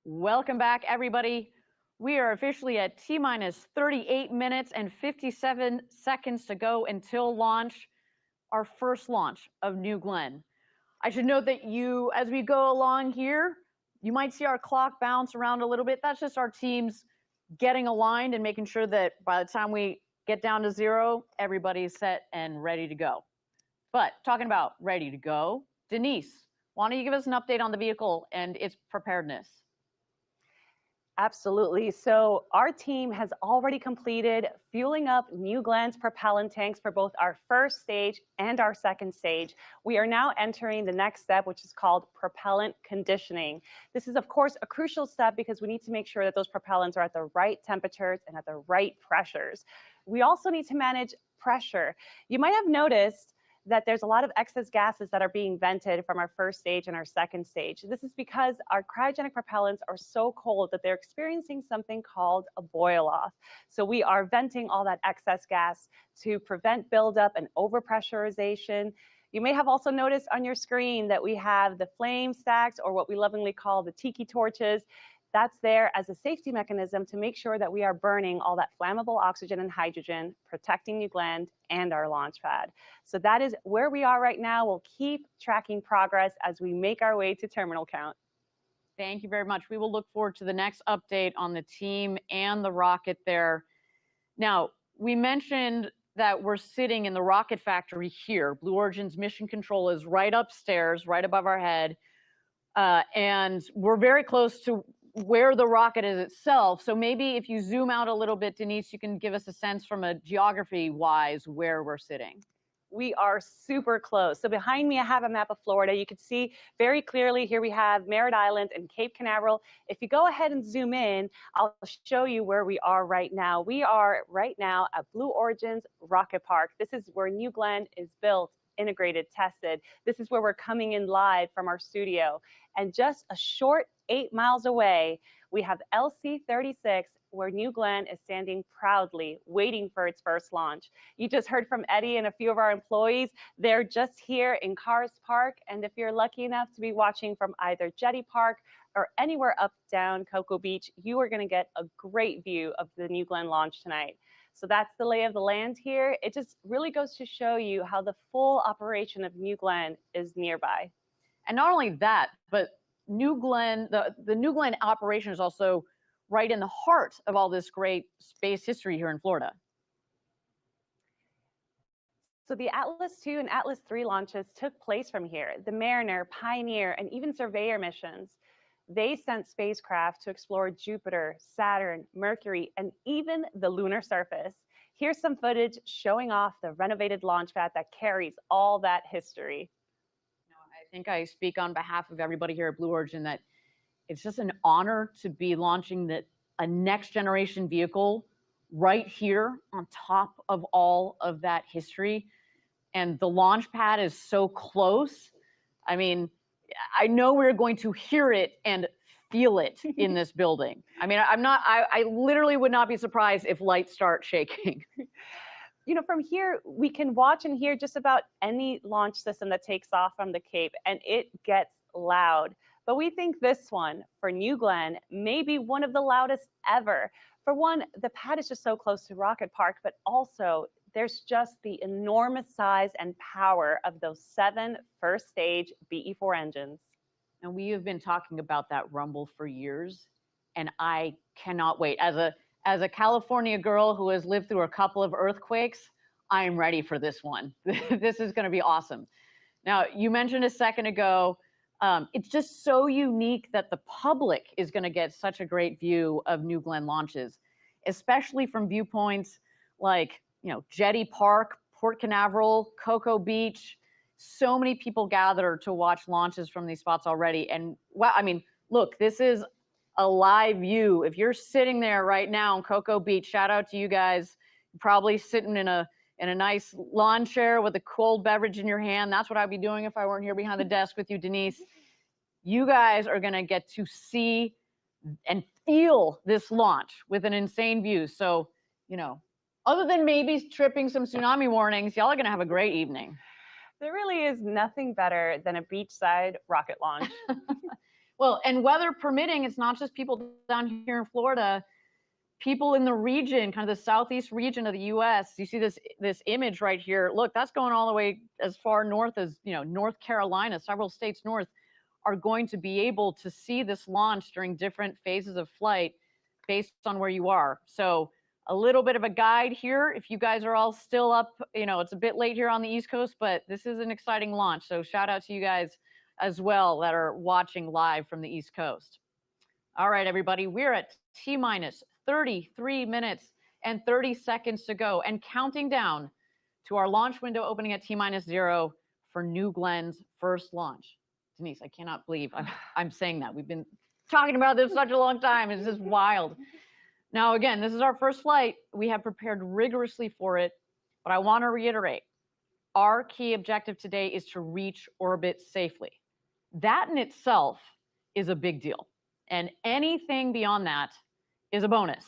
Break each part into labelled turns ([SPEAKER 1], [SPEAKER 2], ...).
[SPEAKER 1] Welcome back, everybody. We are officially at T-minus 38 minutes and 57 seconds to go until launch, our first launch of New Glenn. I should note that as we go along here, you might see our clock bounce around a little bit. That's just our teams getting aligned and making sure that by the time we get down to zero, everybody's set and ready to go. But talking about ready to go, Denise, why don't you give us an update on the vehicle and its preparedness?
[SPEAKER 2] Absolutely. So our team has already completed fueling up New Glenn's propellant tanks for both our first stage and our second stage. We are now entering the next step, which is called propellant conditioning. This is, of course, a crucial step because we need to make sure that those propellants are at the right temperatures and at the right pressures. We also need to manage pressure. You might have noticed that there's a lot of excess gases that are being vented from our first stage and our second stage. This is because our cryogenic propellants are so cold that they're experiencing something called a boil off. So we are venting all that excess gas to prevent buildup and overpressurization. You may have also noticed on your screen that we have the flame stacks, or what we lovingly call the tiki torches. That's there as a safety mechanism to make sure that we are burning all that flammable oxygen and hydrogen, protecting New Glenn and our launch pad. So that is where we are right now. We'll keep tracking progress as we make our way to terminal count.
[SPEAKER 1] Thank you very much. We will look forward to the next update on the team and the rocket there. Now, we mentioned that we're sitting in the rocket factory here. Blue Origin's mission control is right upstairs, right above our head. And we're very close to where the rocket is itself. So maybe if you zoom out a little bit, Denise, you can give us a sense from a geography-wise where we're sitting.
[SPEAKER 2] We are super close. So behind me, I have a map of Florida. You can see very clearly here we have Merritt Island and Cape Canaveral. If you go ahead and zoom in, I'll show you where we are right now. We are right now at Blue Origin's Rocket Park. This is where New Glenn is built, integrated, tested. This is where we're coming in live from our studio. And just a short 8 miles away, we have LC-36, where New Glenn is standing proudly, waiting for its first launch. You just heard from Eddie and a few of our employees. They're just here in Cars Park, and if you're lucky enough to be watching from either Jetty Park or anywhere up down Cocoa Beach, you are gonna get a great view of the New Glenn launch tonight. So that's the lay of the land here. It just really goes to show you how the full operation of New Glenn is nearby.
[SPEAKER 1] And not only that, but New Glenn, the New Glenn operation is also right in the heart of all this great space history here in Florida.
[SPEAKER 2] So the Atlas II and Atlas III launches took place from here. The Mariner, Pioneer, and even Surveyor missions. They sent spacecraft to explore Jupiter, Saturn, Mercury, and even the lunar surface. Here's some footage showing off the renovated launch pad that carries all that history.
[SPEAKER 1] I think I speak on behalf of everybody here at Blue Origin that it's just an honor to be launching a next generation vehicle right here on top of all of that history. And the launch pad is so close. I mean, I know we're going to hear it and feel it in this building. I mean, I literally would not be surprised if lights start shaking.
[SPEAKER 2] You know, from here, we can watch and hear just about any launch system that takes off from the Cape, and it gets loud. But we think this one, for New Glenn, may be one of the loudest ever. For one, the pad is just so close to Rocket Park, but also there's just the enormous size and power of those 7 first stage BE-4 engines.
[SPEAKER 1] And we have been talking about that rumble for years, and I cannot wait. As a California girl who has lived through a couple of earthquakes, I am ready for this one. This is going to be awesome. Now, you mentioned a second ago, it's just so unique that the public is going to get such a great view of New Glenn launches, especially from viewpoints like, you know, Jetty Park, Port Canaveral, Cocoa Beach. So many people gather to watch launches from these spots already. And well, I mean, look, this is a live view. If you're sitting there right now on Cocoa Beach, shout out to you guys. You're probably sitting in a nice lawn chair with a cold beverage in your hand. That's what I'd be doing if I weren't here behind the desk with you, Denise. You guys are gonna get to see and feel this launch with an insane view. So, you know, other than maybe tripping some tsunami warnings, y'all are gonna have a great evening.
[SPEAKER 2] There really is nothing better than a beachside rocket launch.
[SPEAKER 1] Well, and weather permitting, it's not just people down here in Florida, people in the region, kind of the southeast region of the US. You see this image right here. Look, that's going all the way as far north as, North Carolina. Several states north are going to be able to see this launch during different phases of flight based on where you are. So a little bit of a guide here. If you guys are all still up, it's a bit late here on the East Coast, but this is an exciting launch. So shout out to you guys as well that are watching live from the East Coast. All right, everybody, we're at T-minus 33 minutes and 30 seconds to go and counting down to our launch window opening at T-minus 0 for New Glenn's first launch. Denise, I cannot believe I'm saying that. We've been talking about this such a long time. It's just wild. Now, again, this is our first flight. We have prepared rigorously for it, but I want to reiterate, our key objective today is to reach orbit safely. That in itself is a big deal. And anything beyond that is a bonus.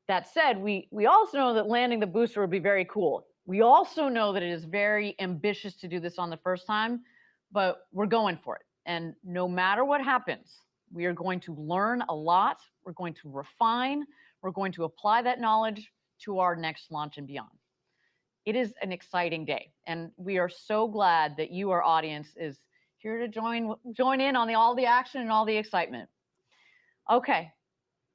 [SPEAKER 1] That said, we also know that landing the booster would be very cool. We also know that it is very ambitious to do this on the first time, but we're going for it. And no matter what happens, we are going to learn a lot. We're going to refine. We're going to apply that knowledge to our next launch and beyond. It is an exciting day, and we are so glad that you, our audience, is here to join in on all the action and all the excitement. Okay,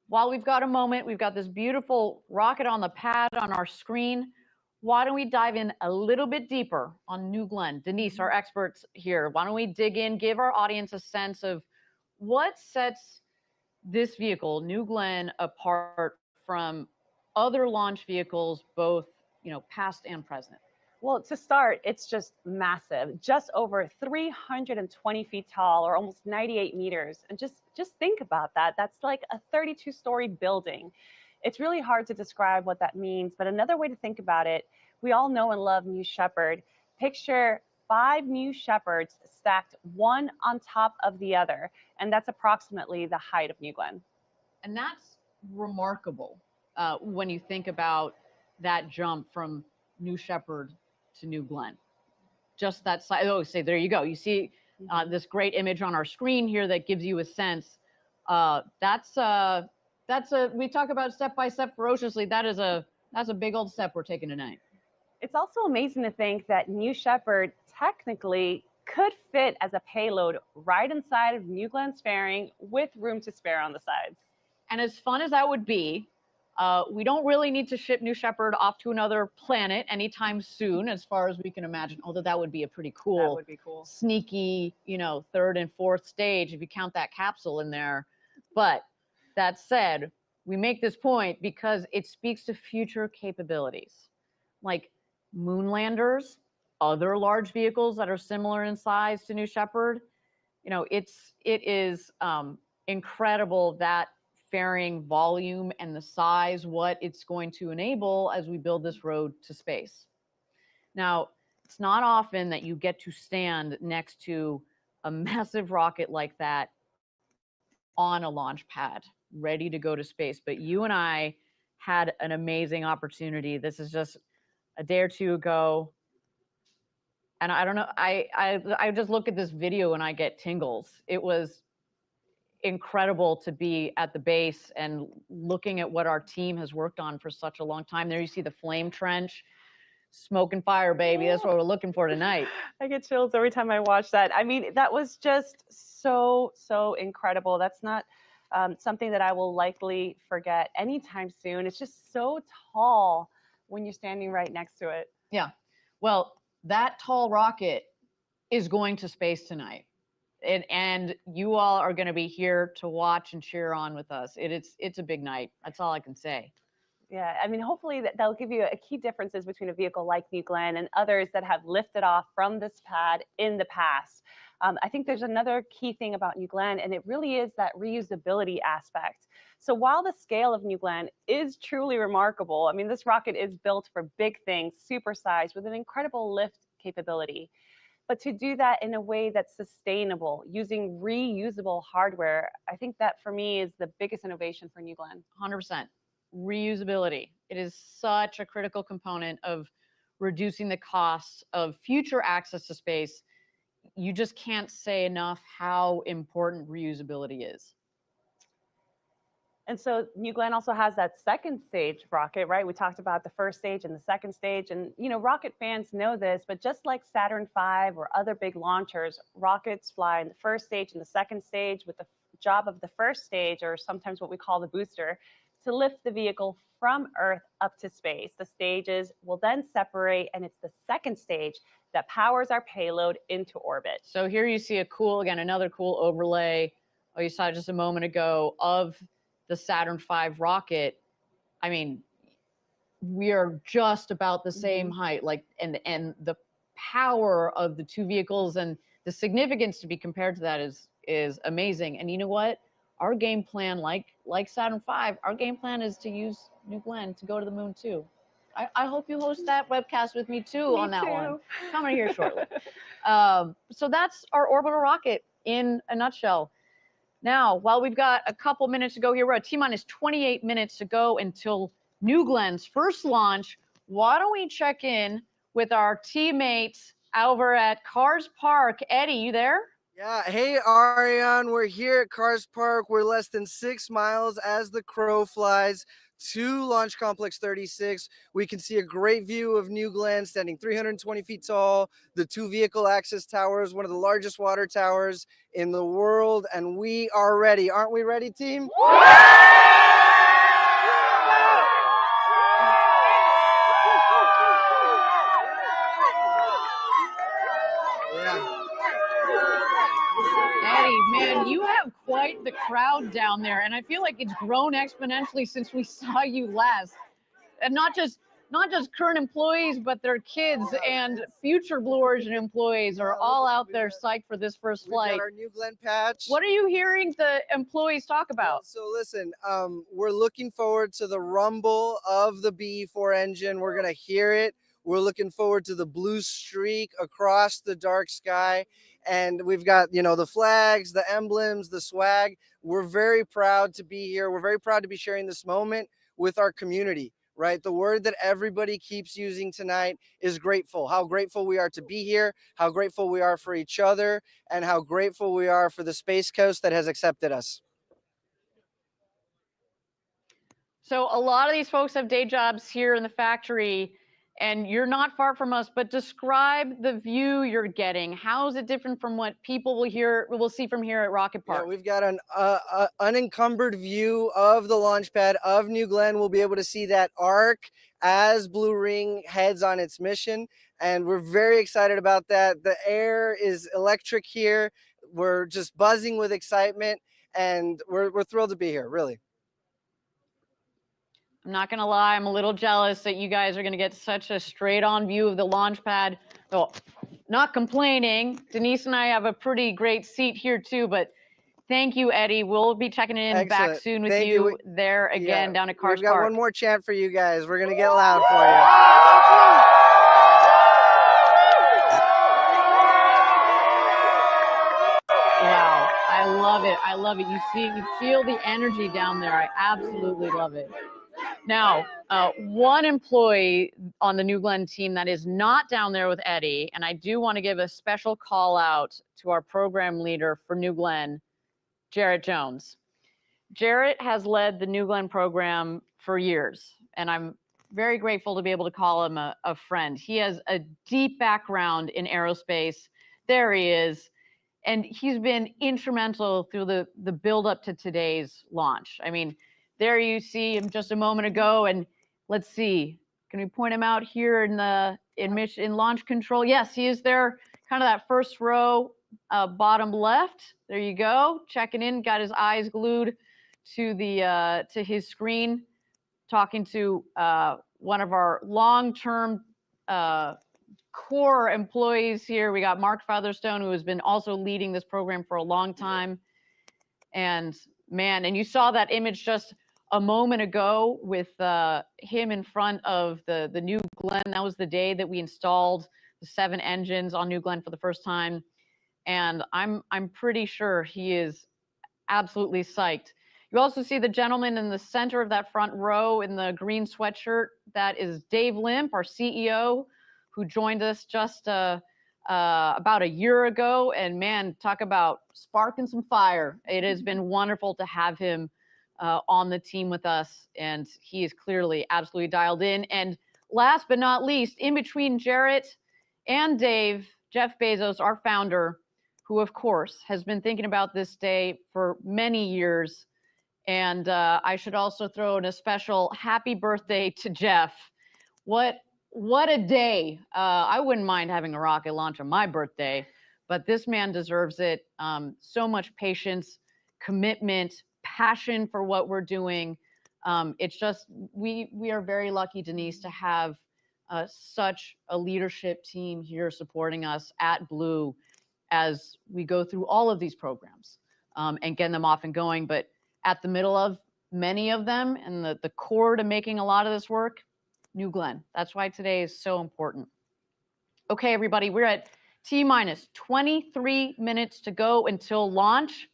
[SPEAKER 1] while we've got a moment, we've got this beautiful rocket on the pad on our screen. Why don't we dive in a little bit deeper on New Glenn? Denise, our experts here, why don't we dig in, give our audience a sense of what sets this vehicle, New Glenn, apart from other launch vehicles, both past and present?
[SPEAKER 2] Well, to start, it's just massive, just over 320 feet tall, or almost 98 meters. And just think about that. That's like a 32-story building. It's really hard to describe what that means, but another way to think about it, we all know and love New Shepard. Picture 5 New Shepards stacked one on top of the other, and that's approximately the height of New Glenn.
[SPEAKER 1] And that's remarkable when you think about that jump from New Shepard to New Glenn. Just that size. Oh, say, there you go. You see this great image on our screen here that gives you a sense. We talk about step by step ferociously. That's a big old step we're taking tonight.
[SPEAKER 2] It's also amazing to think that New Shepard technically could fit as a payload right inside of New Glenn's fairing with room to spare on the sides.
[SPEAKER 1] And as fun as that would be, we don't really need to ship New Shepard off to another planet anytime soon, as far as we can imagine, although that would be a pretty cool, sneaky, third and fourth stage if you count that capsule in there. But that said, we make this point because it speaks to future capabilities, like moon landers, other large vehicles that are similar in size to New Shepard. It is incredible that fairing volume and the size, what it's going to enable as we build this road to space. Now, it's not often that you get to stand next to a massive rocket like that on a launch pad, ready to go to space. But you and I had an amazing opportunity. This is just a day or two ago. And I don't know, I just look at this video and I get tingles. It was incredible to be at the base and looking at what our team has worked on for such a long time. There you see the flame trench, smoke and fire, baby. That's what we're looking for tonight.
[SPEAKER 2] I get chills every time I watch that. I mean, that was just so incredible. That's not something that I will likely forget anytime soon. It's just so tall when you're standing right next to it.
[SPEAKER 1] Yeah. Well, that tall rocket is going to space tonight. And you all are going to be here to watch and cheer on with us. It's a big night. That's all I can say.
[SPEAKER 2] Yeah, I mean, hopefully that'll give you a key differences between a vehicle like New Glenn and others that have lifted off from this pad in the past. I think there's another key thing about New Glenn, and it really is that reusability aspect. So while the scale of New Glenn is truly remarkable, I mean, this rocket is built for big things, supersized, with an incredible lift capability. But to do that in a way that's sustainable, using reusable hardware, I think that for me is the biggest innovation for New Glenn.
[SPEAKER 1] 100%. Reusability. It is such a critical component of reducing the costs of future access to space. you just can't say enough how important reusability is.
[SPEAKER 2] And so New Glenn also has that second stage rocket, right? We talked about the first stage and the second stage. And, you know, rocket fans know this, but just like Saturn V or other big launchers, rockets fly in the first stage and the second stage with the job of the first stage, or sometimes what we call the booster, to lift the vehicle from Earth up to space. The stages will then separate, and it's the second stage that powers our payload into orbit.
[SPEAKER 1] So here you see a cool, again, another cool overlay. Oh, you saw just a moment ago of the Saturn V rocket. I mean, we are just about the same height, like, and the power of the two vehicles and the significance to be compared to that is amazing. And you know what? Our game plan, like Saturn V, our game plan is to use New Glenn to go to the moon too. I hope you host that webcast with me too on that one. Coming here shortly. So that's our orbital rocket in a nutshell. Now, while we've got a couple minutes to go here, we're at T-minus 28 minutes to go until New Glenn's first launch. Why don't we check in with our teammates over at Cars Park? Eddie, you there?
[SPEAKER 3] Yeah, hey Ariane, we're here at Cars Park. We're less than 6 miles as the crow flies to Launch Complex 36. We can see a great view of New Glenn standing 320 feet tall, the two vehicle access towers, one of the largest water towers in the world, and we are ready. Aren't we ready, team?
[SPEAKER 1] Eddie, man, you have quite the crowd down there, and I feel like it's grown exponentially since we saw you last. And not just current employees, but their kids and future Blue Origin employees are all out there psyched for this first flight.
[SPEAKER 3] We got our New Glenn patch.
[SPEAKER 1] What are you hearing the employees talk about?
[SPEAKER 3] So listen, we're looking forward to the rumble of the BE-4 engine. We're gonna hear it. We're looking forward to the blue streak across the dark sky. And we've got, you know, the flags, the emblems, the swag. We're very proud to be here. We're very proud to be sharing this moment with our community, right? The word that everybody keeps using tonight is grateful. How grateful we are to be here, how grateful we are for each other, and how grateful we are for the Space Coast that has accepted us.
[SPEAKER 1] So a lot of these folks have day jobs here in the factory, and you're not far from us, but describe the view you're getting. How is it different from what people will see from here at Rocket Park?
[SPEAKER 3] Yeah, we've got an unencumbered view of the launch pad of New Glenn. We'll be able to see that arc as Blue Ring heads on its mission, and we're very excited about that. The air is electric here. We're just buzzing with excitement, and we're thrilled to be here, really.
[SPEAKER 1] I'm not gonna lie, I'm a little jealous that you guys are gonna get such a straight-on view of the launch pad. Well, not complaining. Denise and I have a pretty great seat here too, but thank you, Eddie. We'll be checking in back soon with you there again down at Cars Park.
[SPEAKER 3] We've got one more chant for you guys. We're gonna get loud for you.
[SPEAKER 1] Wow, I love it. I love it. You feel the energy down there. I absolutely love it. Now, one employee on the New Glenn team that is not down there with Eddie, and I do want to give a special call out to our program leader for New Glenn, Jarrett Jones. Jarrett has led the New Glenn program for years, and I'm very grateful to be able to call him a friend. He has a deep background in aerospace. There he is. And he's been instrumental through the build up to today's launch. I mean, there you see him just a moment ago, and let's see, can we point him out here in launch control? Yes, he is there, kind of that first row, bottom left. There you go, checking in, got his eyes glued to his screen, talking to one of our long-term core employees here. We got Mark Featherstone, who has been also leading this program for a long time. And man, and you saw that image just a moment ago with him in front of the New Glenn. That was the day that we installed the 7 engines on New Glenn for the first time. And I'm pretty sure he is absolutely psyched. You also see the gentleman in the center of that front row in the green sweatshirt. That is Dave Limp, our CEO, who joined us just a about a year ago, and man, talk about sparking some fire. It has been wonderful to have him on the team with us, and he is clearly absolutely dialed in. And last but not least, in between Jarrett and Dave, Jeff Bezos, our founder, who of course has been thinking about this day for many years. And I should also throw in a special happy birthday to Jeff. What a day. I wouldn't mind having a rocket launch on my birthday, but this man deserves it. So much patience, commitment, passion for what we're doing. It's just, we are very lucky, Denise, to have such a leadership team here supporting us at Blue as we go through all of these programs and getting them off and going. But at the middle of many of them and the core to making a lot of this work, New Glenn. That's why today is so important. Okay, everybody, we're at T-minus 23 minutes to go until launch.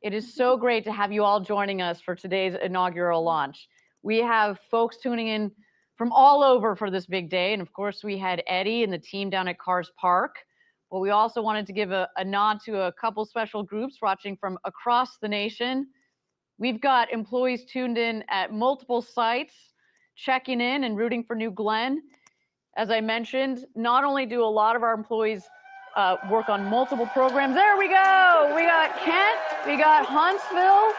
[SPEAKER 1] It is so great to have you all joining us for today's inaugural launch. We have folks tuning in from all over for this big day. And of course, we had Eddie and the team down at Cars Park. But we also wanted to give a nod to a couple special groups watching from across the nation. We've got employees tuned in at multiple sites, checking in and rooting for New Glenn. As I mentioned, not only do a lot of our employees work on multiple programs. There we go. We got Kent. We got Huntsville.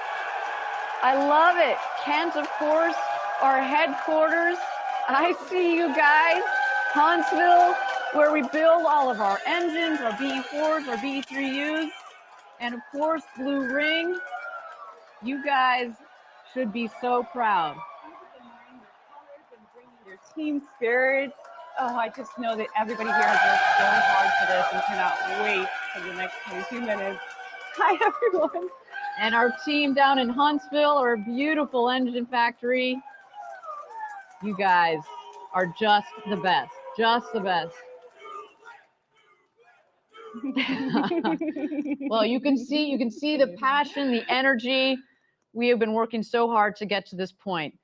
[SPEAKER 1] I love it. Kent, of course, our headquarters. I see you guys. Huntsville, where we build all of our engines, our BE4s, our BE3Us. And of course, Blue Ring. You guys should be so proud.
[SPEAKER 2] Your team spirit. Oh, I just know that everybody here has worked so hard for this and cannot wait for the next 22 minutes. Hi, everyone.
[SPEAKER 1] And our team down in Huntsville, our beautiful engine factory. You guys are just the best, just the best. Well, you can see the passion, the energy. We have been working so hard to get to this point.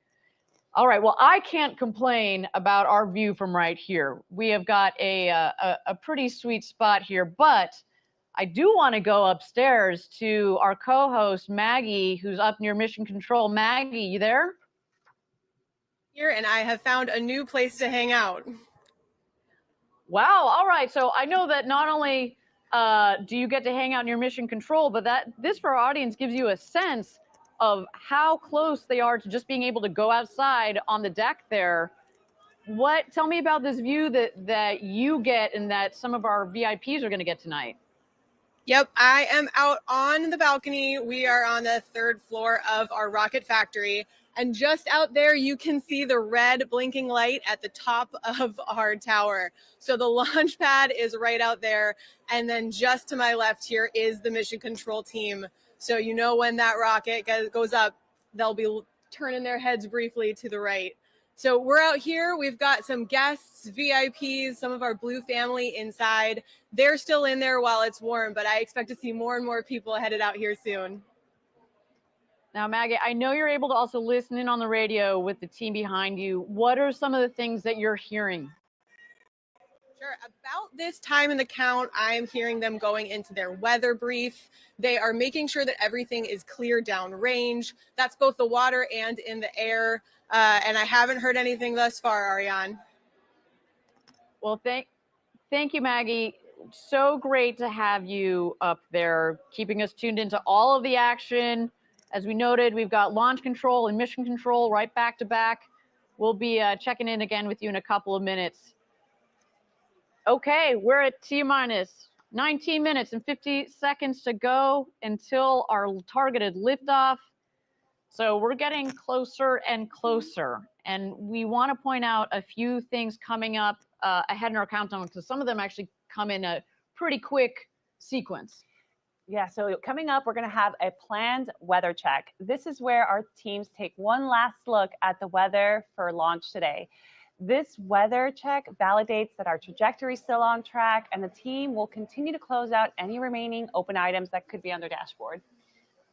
[SPEAKER 1] All right, well, I can't complain about our view from right here. We have got a pretty sweet spot here, but I do want to go upstairs to our co-host, Maggie, who's up near Mission Control. Maggie, you there?
[SPEAKER 4] Here, and I have found a new place to hang out.
[SPEAKER 1] Wow, all right. So I know that not only do you get to hang out near Mission Control, but this for our audience gives you a sense of how close they are to just being able to go outside on the deck there. Tell me about this view that you get and that some of our VIPs are going to get tonight.
[SPEAKER 4] Yep, I am out on the balcony. We are on the 3rd floor of our rocket factory. And just out there, you can see the red blinking light at the top of our tower. So the launch pad is right out there. And then just to my left here is the mission control team. So you know when that rocket goes up, they'll be turning their heads briefly to the right. So we're out here. We've got some guests, VIPs, some of our Blue family inside. They're still in there while it's warm, but I expect to see more and more people headed out here soon.
[SPEAKER 1] Now, Maggie, I know you're able to also listen in on the radio with the team behind you. What are some of the things that you're hearing?
[SPEAKER 4] Sure. About this time in the count, I'm hearing them going into their weather brief. They are making sure that everything is clear downrange. That's both the water and in the air. And I haven't heard anything thus far, Ariane.
[SPEAKER 1] Well, thank you, Maggie. So great to have you up there, keeping us tuned into all of the action. As we noted, we've got launch control and mission control right back to back. We'll be checking in again with you in a couple of minutes. Okay, we're at T-minus 19 minutes and 50 seconds to go until our targeted liftoff. So we're getting closer and closer. And we want to point out a few things coming up ahead in our countdown, because some of them actually come in a pretty quick sequence.
[SPEAKER 2] Yeah, so coming up, we're going to have a planned weather check. This is where our teams take one last look at the weather for launch today. This weather check validates that our trajectory is still on track, and the team will continue to close out any remaining open items that could be on their dashboard.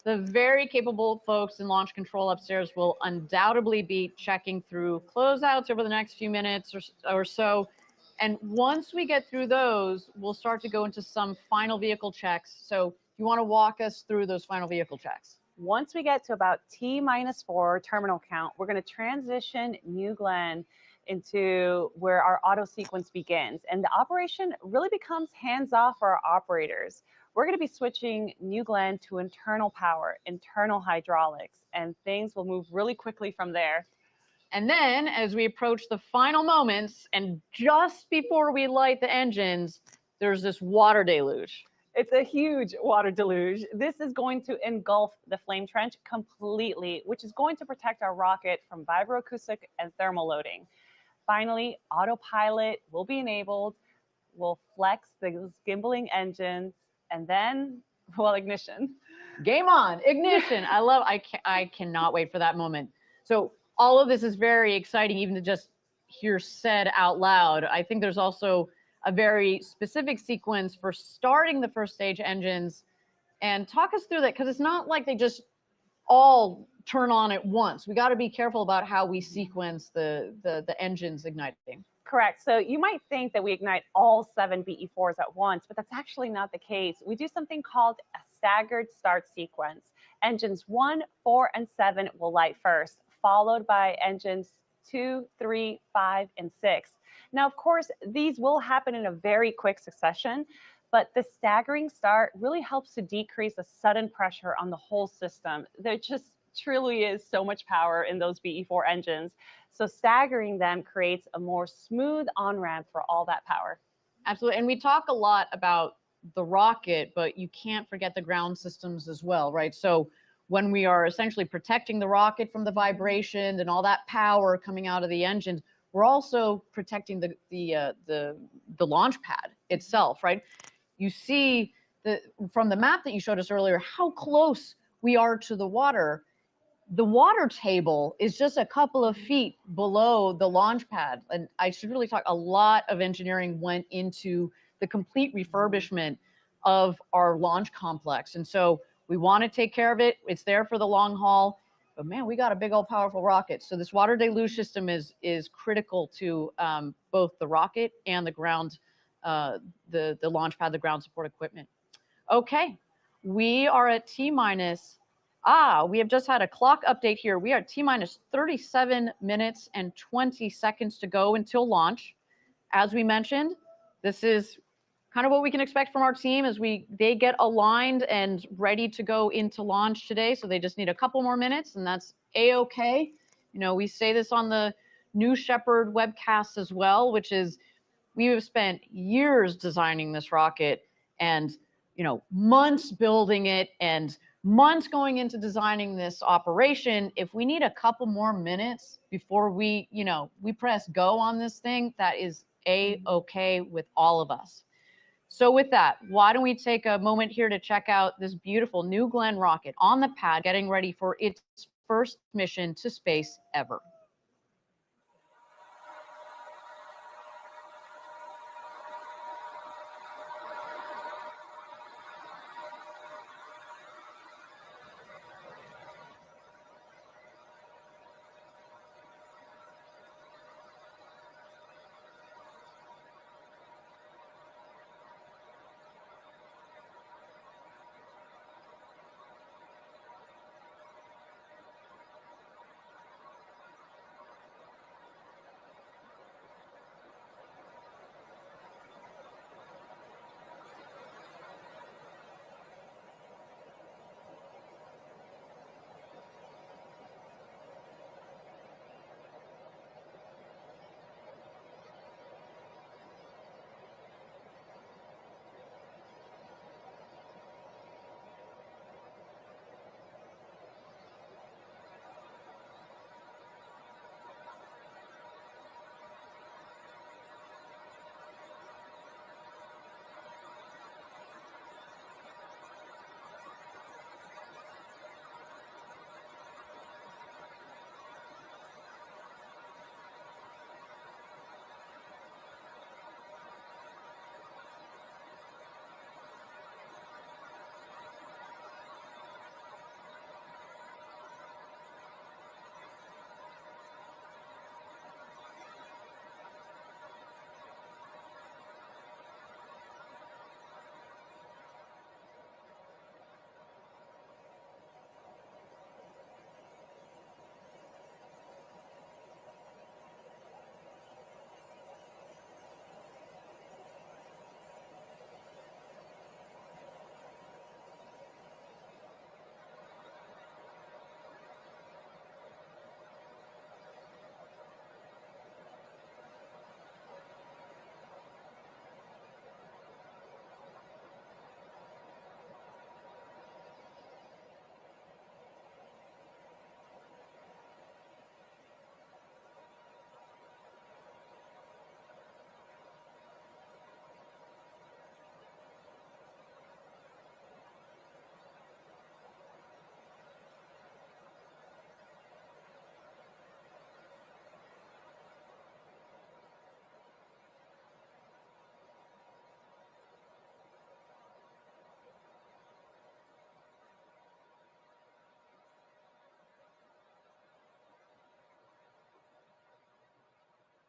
[SPEAKER 1] The very capable folks in launch control upstairs will undoubtedly be checking through closeouts over the next few minutes or so. And once we get through those, we'll start to go into some final vehicle checks. So you want to walk us through those final vehicle checks?
[SPEAKER 2] Once we get to about T-4 terminal count, we're going to transition New Glenn into where our auto sequence begins. And the operation really becomes hands-off for our operators. We're going to be switching New Glenn to internal power, internal hydraulics, and things will move really quickly from there.
[SPEAKER 1] And then as we approach the final moments and just before we light the engines, there's this water deluge.
[SPEAKER 2] It's a huge water deluge. This is going to engulf the flame trench completely, which is going to protect our rocket from vibroacoustic and thermal loading. Finally, autopilot will be enabled. We'll flex the gimbaling engines, and then, well, ignition.
[SPEAKER 1] Game on, ignition. I cannot wait for that moment. So all of this is very exciting, even to just hear said out loud. I think there's also a very specific sequence for starting the first stage engines. And talk us through that, because it's not like they just all turn on at once. We got to be careful about how we sequence the engines igniting.
[SPEAKER 2] Correct. So you might think that we ignite all 7 BE4s at once, but that's actually not the case. We do something called a staggered start sequence. Engines 1, 4, and 7 will light first, followed by engines 2, 3, 5, and 6. Now, of course, these will happen in a very quick succession, but the staggering start really helps to decrease the sudden pressure on the whole system. There just truly is so much power in those BE4 engines. So staggering them creates a more smooth on-ramp for all that power.
[SPEAKER 1] Absolutely. And we talk a lot about the rocket, but you can't forget the ground systems as well, right? So when we are essentially protecting the rocket from the vibration and all that power coming out of the engine, we're also protecting the launch pad itself, right? You see from the map that you showed us earlier how close we are to the water. The water table is just a couple of feet below the launch pad. And I should really talk, a lot of engineering went into the complete refurbishment of our launch complex. And so we want to take care of it. It's there for the long haul. But man, we got a big old powerful rocket. So this water deluge system is critical to both the rocket and the ground, the launch pad, the ground support equipment. Okay, we are at T-minus. We have just had a clock update here. We are at T-minus 37 minutes and 20 seconds to go until launch. As we mentioned, this is kind of what we can expect from our team as they get aligned and ready to go into launch today. So they just need a couple more minutes, and that's A-okay. You know, we say this on the New Shepard webcast as well, which is we have spent years designing this rocket and, you know, months building it and months going into designing this operation. If we need a couple more minutes before we press go on this thing, that is A-okay with all of us. So with that, why don't we take a moment here to check out this beautiful New Glenn rocket on the pad, getting ready for its first mission to space ever.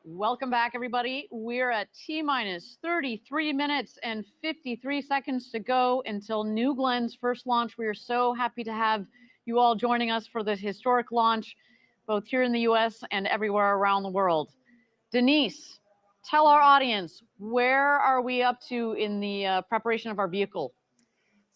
[SPEAKER 1] Welcome back, everybody. We're at T-minus 33 minutes and 53 seconds to go until New Glenn's first launch. We are so happy to have you all joining us for this historic launch, both here in the US and everywhere around the world. Denise, tell our audience, where are we up to in the preparation of our vehicle?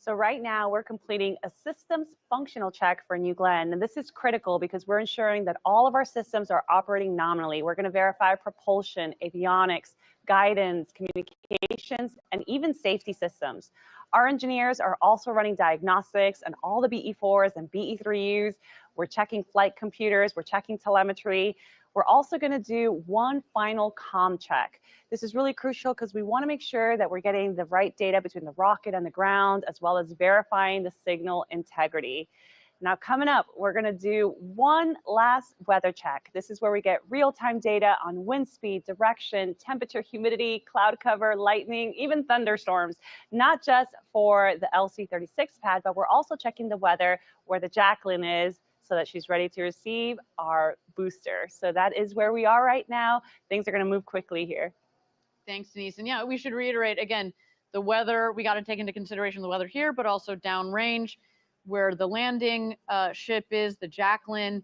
[SPEAKER 2] So right now we're completing a systems functional check for New Glenn. And this is critical because we're ensuring that all of our systems are operating nominally. We're going to verify propulsion, avionics, guidance, communications, and even safety systems. Our engineers are also running diagnostics on all the BE4s and BE3Us. We're checking flight computers, we're checking telemetry. We're also going to do one final comm check. This is really crucial because we want to make sure that we're getting the right data between the rocket and the ground, as well as verifying the signal integrity. Now, coming up, we're going to do one last weather check. This is where we get real-time data on wind speed, direction, temperature, humidity, cloud cover, lightning, even thunderstorms, not just for the LC-36 pad, but we're also checking the weather where the Jacqueline is, so that she's ready to receive our booster. So that is where we are right now. Things are going to move quickly here.
[SPEAKER 1] Thanks, Denise. And yeah, we should reiterate again, the weather, we got to take into consideration the weather here, but also downrange where the landing ship is, the Jacqueline.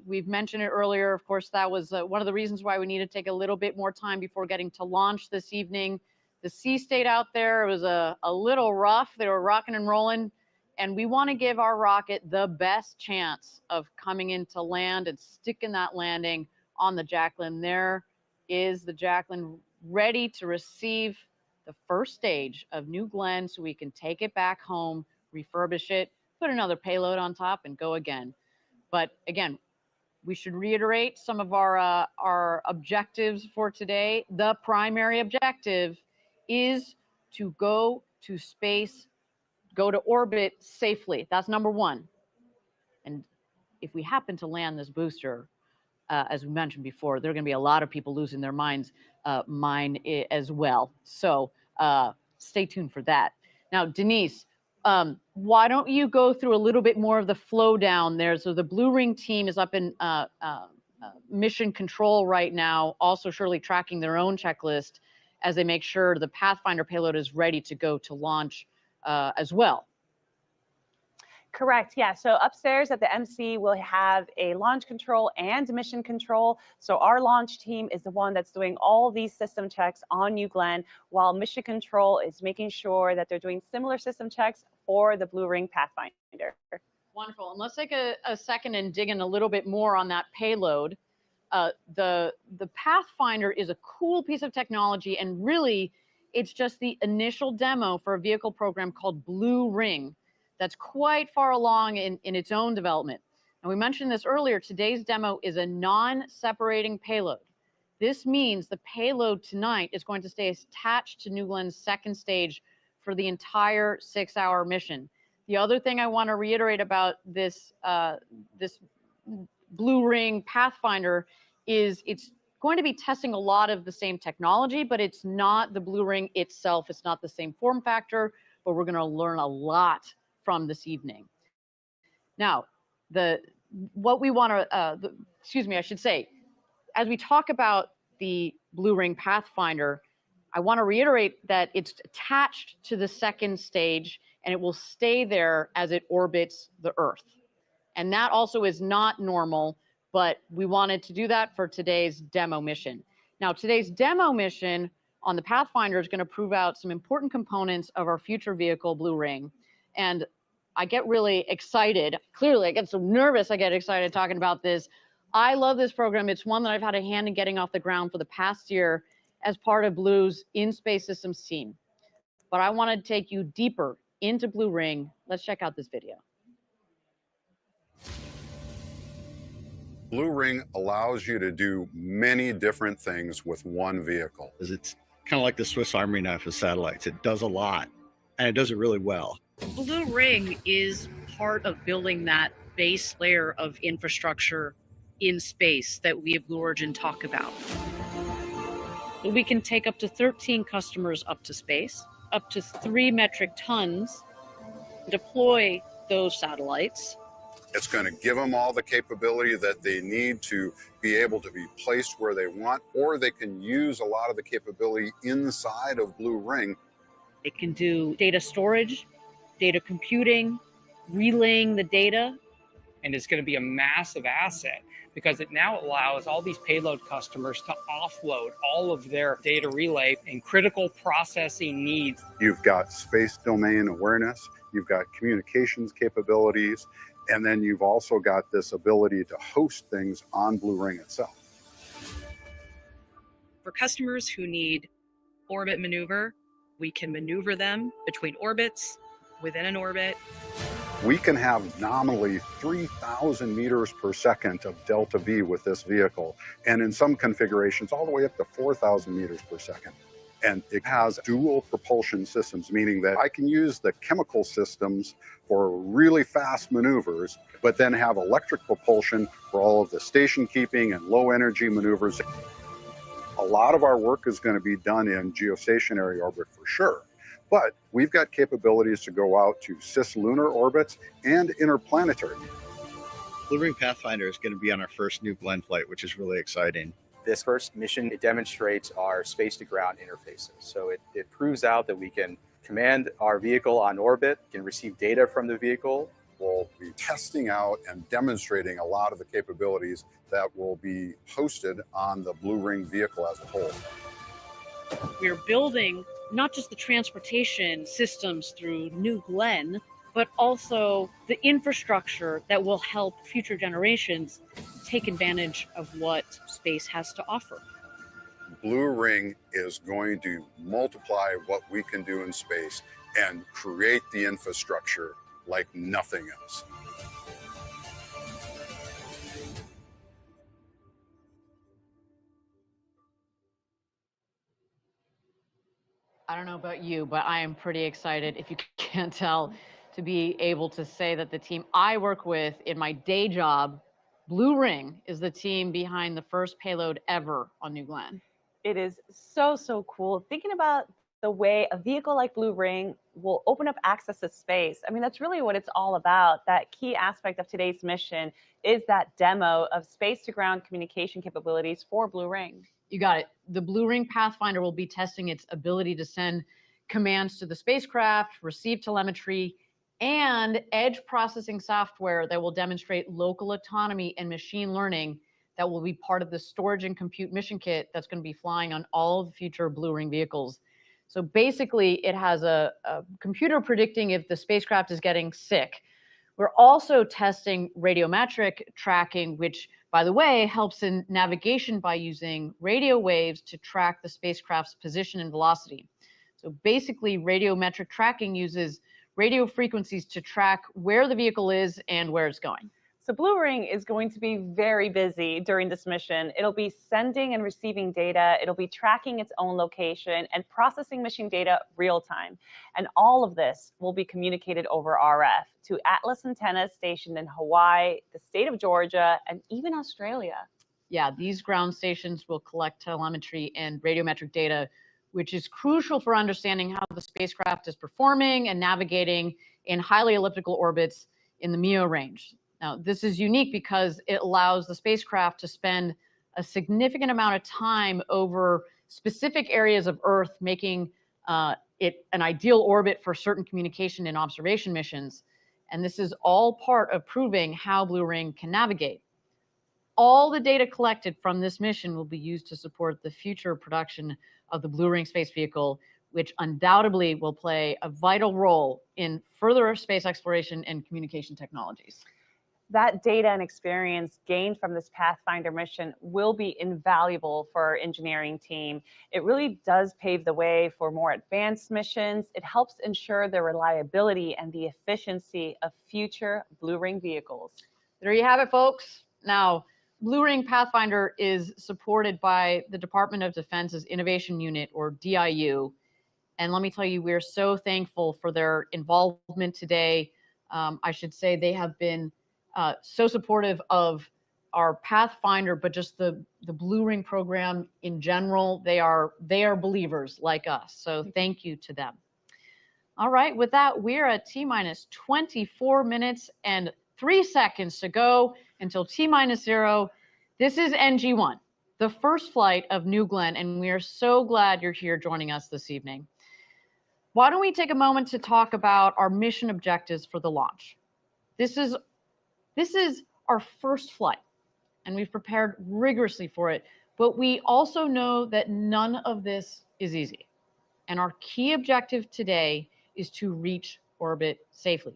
[SPEAKER 1] We've mentioned it earlier. Of course, that was one of the reasons why we need to take a little bit more time before getting to launch this evening. The sea state out there, it was a little rough. They were rocking and rolling. And we want to give our rocket the best chance of coming into land and sticking that landing on the Jacqueline. There is the Jacqueline ready to receive the first stage of New Glenn so we can take it back home, refurbish it, put another payload on top and go again. But again, we should reiterate some of our objectives for today. The primary objective is to go to space, go to orbit safely. That's number one. And if we happen to land this booster, as we mentioned before, there are going to be a lot of people losing their minds, mine as well. So stay tuned for that. Now, Denise, why don't you go through a little bit more of the flow down there? So the Blue Ring team is up in mission control right now, also surely tracking their own checklist as they make sure the Pathfinder payload is ready to go to launch as well.
[SPEAKER 2] Correct. Yeah. So upstairs at the MC, we'll have a launch control and mission control. So our launch team is the one that's doing all these system checks on New Glenn, while mission control is making sure that they're doing similar system checks for the Blue Ring Pathfinder.
[SPEAKER 1] Wonderful. And let's take a second and dig in a little bit more on that payload. The Pathfinder is a cool piece of technology, and really it's just the initial demo for a vehicle program called Blue Ring that's quite far along in its own development. And we mentioned this earlier, today's demo is a non-separating payload. This means the payload tonight is going to stay attached to New Glenn's second stage for the entire 6-hour mission. The other thing I want to reiterate about this, this Blue Ring Pathfinder is it's going to be testing a lot of the same technology, but it's not the Blue Ring itself. It's not the same form factor, but we're going to learn a lot from this evening. Now, what we want to, excuse me, I should say, as we talk about the Blue Ring Pathfinder, I want to reiterate that it's attached to the second stage and it will stay there as it orbits the Earth. And that also is not normal, but we wanted to do that for today's demo mission. Now, today's demo mission on the Pathfinder is going to prove out some important components of our future vehicle, Blue Ring. And I get really excited. Clearly, I get so nervous, I get excited talking about this. I love this program. It's one that I've had a hand in getting off the ground for the past year as part of Blue's in-space systems team. But I want to take you deeper into Blue Ring. Let's check out this video.
[SPEAKER 5] Blue Ring allows you to do many different things with one vehicle.
[SPEAKER 6] It's kind of like the Swiss Army knife of satellites. It does a lot, and it does it really well.
[SPEAKER 7] Blue Ring is part of building that base layer of infrastructure in space that we at Blue Origin talk about. We can take up to 13 customers up to space, up to 3 metric tons, deploy those satellites,
[SPEAKER 5] It's going to give them all the capability that they need to be able to be placed where they want, or they can use a lot of the capability inside of Blue Ring.
[SPEAKER 7] It can do data storage, data computing, relaying the data.
[SPEAKER 8] And it's going to be a massive asset because it now allows all these payload customers to offload all of their data relay and critical processing needs.
[SPEAKER 5] You've got space domain awareness, you've got communications capabilities, and then you've also got this ability to host things on Blue Ring itself.
[SPEAKER 7] For customers who need orbit maneuver, we can maneuver them between orbits, within an orbit.
[SPEAKER 5] We can have nominally 3,000 meters per second of delta V with this vehicle, and in some configurations all the way up to 4,000 meters per second. And it has dual propulsion systems, meaning that I can use the chemical systems for really fast maneuvers, but then have electric propulsion for all of the station keeping and low energy maneuvers. A lot of our work is going to be done in geostationary orbit for sure. But we've got capabilities to go out to cislunar orbits and interplanetary.
[SPEAKER 6] Blue Ring Pathfinder is going to be on our first New Glenn flight, which is really exciting.
[SPEAKER 9] This first mission, it demonstrates our space-to-ground interfaces. So it proves out that we can command our vehicle on orbit, can receive data from the vehicle.
[SPEAKER 5] We'll be testing out and demonstrating a lot of the capabilities that will be hosted on the Blue Ring vehicle as a whole.
[SPEAKER 7] We're building not just the transportation systems through New Glenn, but also the infrastructure that will help future generations take advantage of what space has to offer.
[SPEAKER 5] Blue Ring is going to multiply what we can do in space and create the infrastructure like nothing else.
[SPEAKER 1] I don't know about you, but I am pretty excited, if you can't tell, to be able to say that the team I work with in my day job, Blue Ring, is the team behind the first payload ever on New Glenn.
[SPEAKER 2] It is so, so cool. Thinking about the way a vehicle like Blue Ring will open up access to space. I mean, that's really what it's all about. That key aspect of today's mission is that demo of space-to-ground communication capabilities for Blue Ring.
[SPEAKER 1] You got it. The Blue Ring Pathfinder will be testing its ability to send commands to the spacecraft, receive telemetry, and edge processing software that will demonstrate local autonomy and machine learning that will be part of the storage and compute mission kit that's going to be flying on all of the future Blue Ring vehicles. So basically, it has a computer predicting if the spacecraft is getting sick. We're also testing radiometric tracking, which, by the way, helps in navigation by using radio waves to track the spacecraft's position and velocity. So basically, radiometric tracking uses radio frequencies to track where the vehicle is and where it's going.
[SPEAKER 2] So Blue Ring is going to be very busy during this mission. It'll be sending and receiving data. It'll be tracking its own location and processing mission data real time. And all of this will be communicated over RF to Atlas antennas stationed in Hawaii, the state of Georgia, and even Australia.
[SPEAKER 1] Yeah, these ground stations will collect telemetry and radiometric data, which is crucial for understanding how the spacecraft is performing and navigating in highly elliptical orbits in the MEO range. Now, this is unique because it allows the spacecraft to spend a significant amount of time over specific areas of Earth, making it an ideal orbit for certain communication and observation missions. And this is all part of proving how Blue Ring can navigate. All the data collected from this mission will be used to support the future production of the Blue Ring space vehicle, which undoubtedly will play a vital role in further space exploration and communication technologies.
[SPEAKER 2] That data and experience gained from this Pathfinder mission will be invaluable for our engineering team. It really does pave the way for more advanced missions. It helps ensure the reliability and the efficiency of future Blue Ring vehicles.
[SPEAKER 1] There you have it, folks. Now, Blue Ring Pathfinder is supported by the Department of Defense's Innovation Unit, or DIU. And let me tell you, we're so thankful for their involvement today. I should say they have been so supportive of our Pathfinder, but just the Blue Ring program in general. They are believers like us. So thank you to them. All right, with that, we're at T-minus 24 minutes and 3 seconds to go until T-0. This is NG-1, the first flight of New Glenn, and we are so glad you're here joining us this evening. Why don't we take a moment to talk about our mission objectives for the launch? This is our first flight, and we've prepared rigorously for it, but we also know that none of this is easy. And our key objective today is to reach orbit safely.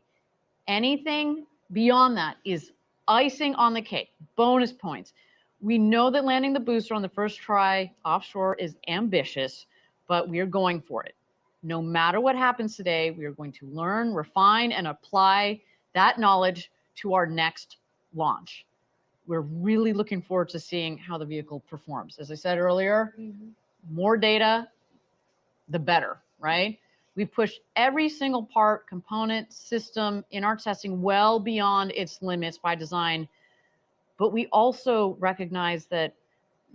[SPEAKER 1] Anything beyond that is icing on the cake, bonus points. We know that landing the booster on the first try offshore is ambitious, but we are going for it. No matter what happens today, we are going to learn, refine, and apply that knowledge to our next launch. We're really looking forward to seeing how the vehicle performs. As I said earlier, more data, the better, right? We've pushed every single part, component, system in our testing well beyond its limits by design. But we also recognize that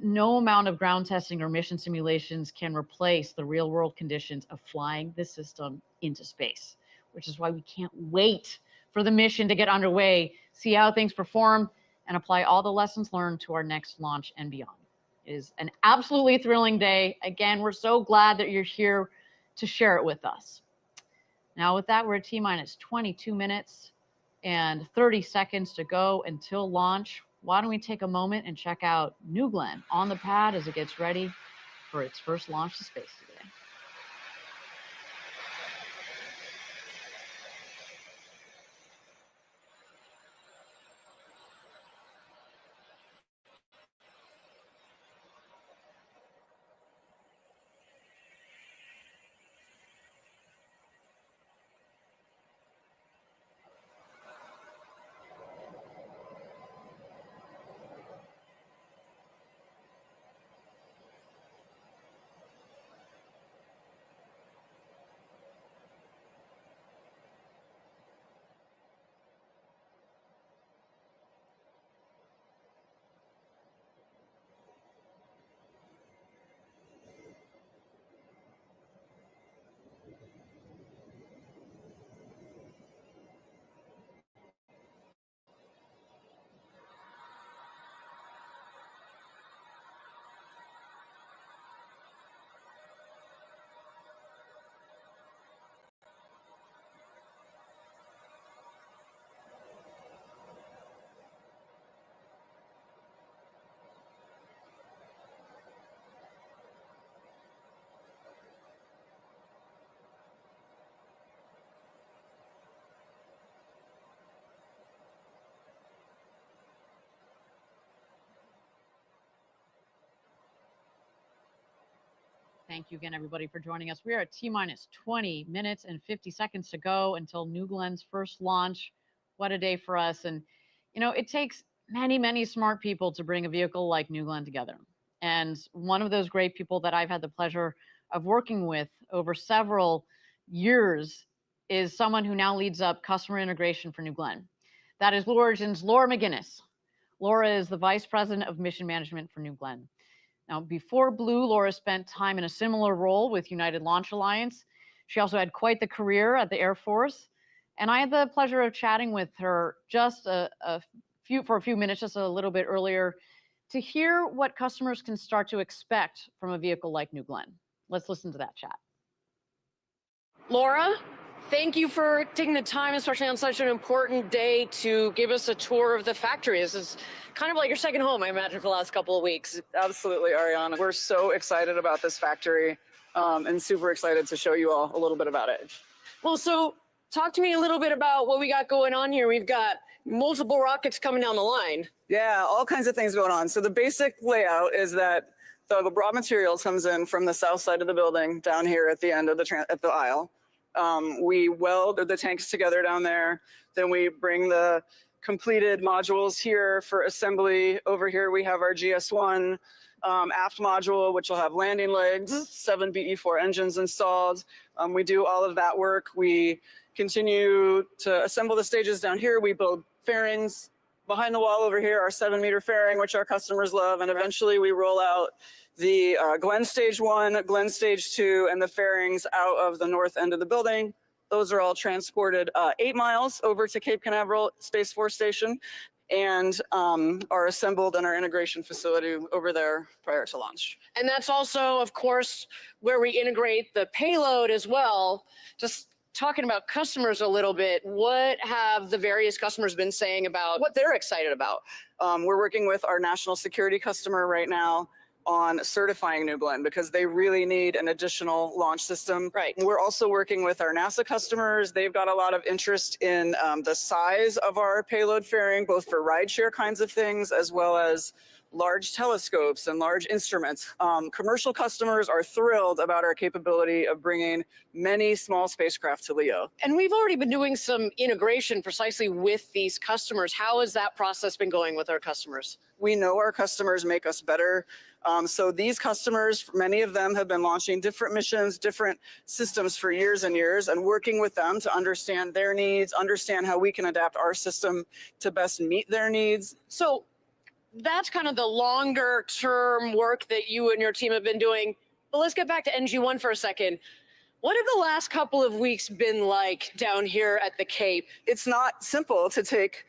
[SPEAKER 1] no amount of ground testing or mission simulations can replace the real world conditions of flying this system into space, which is why we can't wait for the mission to get underway, see how things perform, and apply all the lessons learned to our next launch and beyond. It is an absolutely thrilling day. Again, we're so glad that you're here to share it with us. Now with that, we're at T-minus 22 minutes and 30 seconds to go until launch. Why don't we take a moment and check out New Glenn on the pad as it gets ready for its first launch to space today. Thank you again, everybody, for joining us. We are at T-minus 20 minutes and 50 seconds to go until New Glenn's first launch. What a day for us. And, you know, it takes many, many smart people to bring a vehicle like New Glenn together. And one of those great people that I've had the pleasure of working with over several years is someone who now leads up customer integration for New Glenn. That is Blue Origin's Laura McGinnis. Laura is the Vice President of Mission Management for New Glenn. Now, before Blue, Laura spent time in a similar role with United Launch Alliance. She also had quite the career at the Air Force. And I had the pleasure of chatting with her just for a few minutes, just a little bit earlier, to hear what customers can start to expect from a vehicle like New Glenn. Let's listen to that chat.
[SPEAKER 10] Laura, thank you for taking the time, especially on such an important day, to give us a tour of the factory. This is kind of like your second home, I imagine, for the last couple of weeks.
[SPEAKER 11] Absolutely, Ariana. We're so excited about this factory and super excited to show you all a little bit about it.
[SPEAKER 10] Well, so talk to me a little bit about what we got going on here. We've got multiple rockets coming down the line.
[SPEAKER 11] Yeah, all kinds of things going on. So the basic layout is that the raw materials comes in from the south side of the building down here at the end of the aisle. We weld the tanks together down there. Then we bring the completed modules here for assembly. Over here we have our GS1 aft module, which will have landing legs, 7 BE4 engines installed. We do all of that work. We continue to assemble the stages down here. We build fairings. Behind the wall over here, our 7-meter fairing, which our customers love. And eventually we roll out the Glenn Stage 1, Glenn Stage 2, and the fairings out of the north end of the building. Those are all transported 8 miles over to Cape Canaveral Space Force Station and are assembled in our integration facility over there prior to launch.
[SPEAKER 10] And that's also, of course, where we integrate the payload as well. Just talking about customers a little bit, what have the various customers been saying about what they're excited about?
[SPEAKER 11] We're working with our national security customer right now on certifying New Glenn because they really need an additional launch system.
[SPEAKER 10] Right.
[SPEAKER 11] We're also working with our NASA customers. They've got a lot of interest in the size of our payload fairing, both for rideshare kinds of things, as well as large telescopes and large instruments. Commercial customers are thrilled about our capability of bringing many small spacecraft to LEO.
[SPEAKER 10] And we've already been doing some integration precisely with these customers. How has that process been going with our customers?
[SPEAKER 11] We know our customers make us better. So these customers, many of them have been launching different missions, different systems for years and years, and working with them to understand their needs, understand how we can adapt our system to best meet their needs.
[SPEAKER 10] So that's kind of the longer term work that you and your team have been doing. But let's get back to NG1 for a second. What have the last couple of weeks been like down here at the Cape?
[SPEAKER 11] It's not simple to take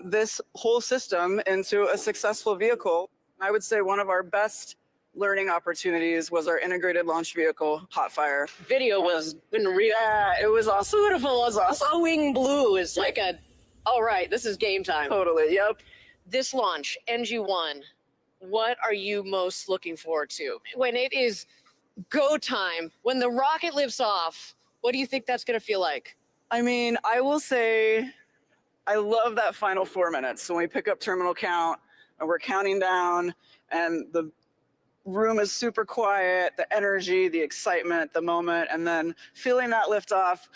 [SPEAKER 11] this whole system into a successful vehicle. I would say one of our best learning opportunities was our integrated launch vehicle, Hotfire.
[SPEAKER 10] Video was unreal.
[SPEAKER 11] Yeah, it was awesome.
[SPEAKER 10] Beautiful, was awesome. Glowing blue is like a, all right, this is game time.
[SPEAKER 11] Totally, yep.
[SPEAKER 10] This launch, NG1, what are you most looking forward to? When it is go time, when the rocket lifts off, what do you think that's going to feel like?
[SPEAKER 11] I mean, I will say I love that final 4 minutes when we pick up terminal count and we're counting down and the room is super quiet, the energy, the excitement, the moment, and then feeling that lift off,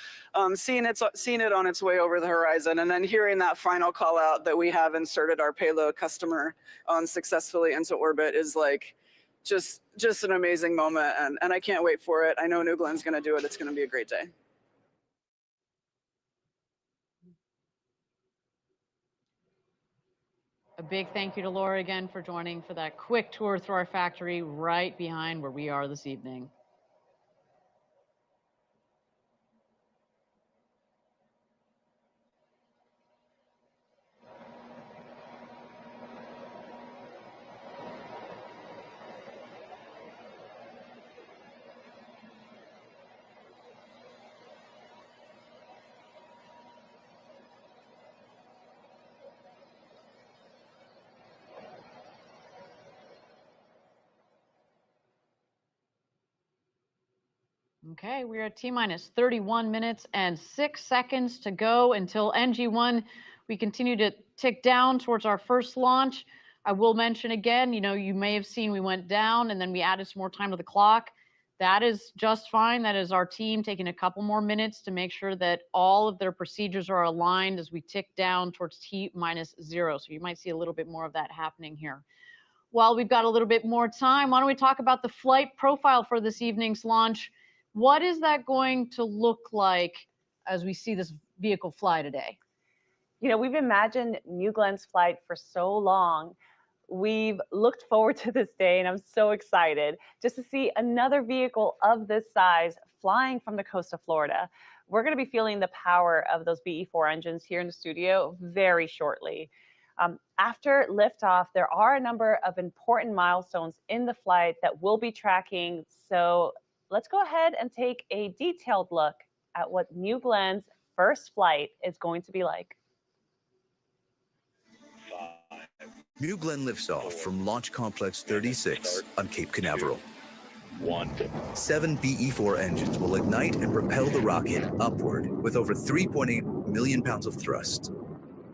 [SPEAKER 11] seeing it on its way over the horizon, and then hearing that final call out that we have inserted our payload customer successfully into orbit is like just an amazing moment, and I can't wait for it. I know New Glenn's gonna do it. It's gonna be a great day.
[SPEAKER 1] A big thank you to Laura again for joining for that quick tour through our factory right behind where we are this evening. Okay, we're at T-minus 31 minutes and 6 seconds to go until NG1. We continue to tick down towards our first launch. I will mention again, you may have seen we went down and then we added some more time to the clock. That is just fine. That is our team taking a couple more minutes to make sure that all of their procedures are aligned as we tick down towards T-minus 0. So you might see a little bit more of that happening here. While we've got a little bit more time, why don't we talk about the flight profile for this evening's launch? What is that going to look like as we see this vehicle fly today?
[SPEAKER 2] We've imagined New Glenn's flight for so long. We've looked forward to this day, and I'm so excited just to see another vehicle of this size flying from the coast of Florida. We're going to be feeling the power of those BE-4 engines here in the studio very shortly. After liftoff, there are a number of important milestones in the flight that we'll be tracking. So let's go ahead and take a detailed look at what New Glenn's first flight is going to be like.
[SPEAKER 12] New Glenn lifts off from Launch Complex 36 on Cape Canaveral. 7 BE-4 engines will ignite and propel the rocket upward with over 3.8 million pounds of thrust,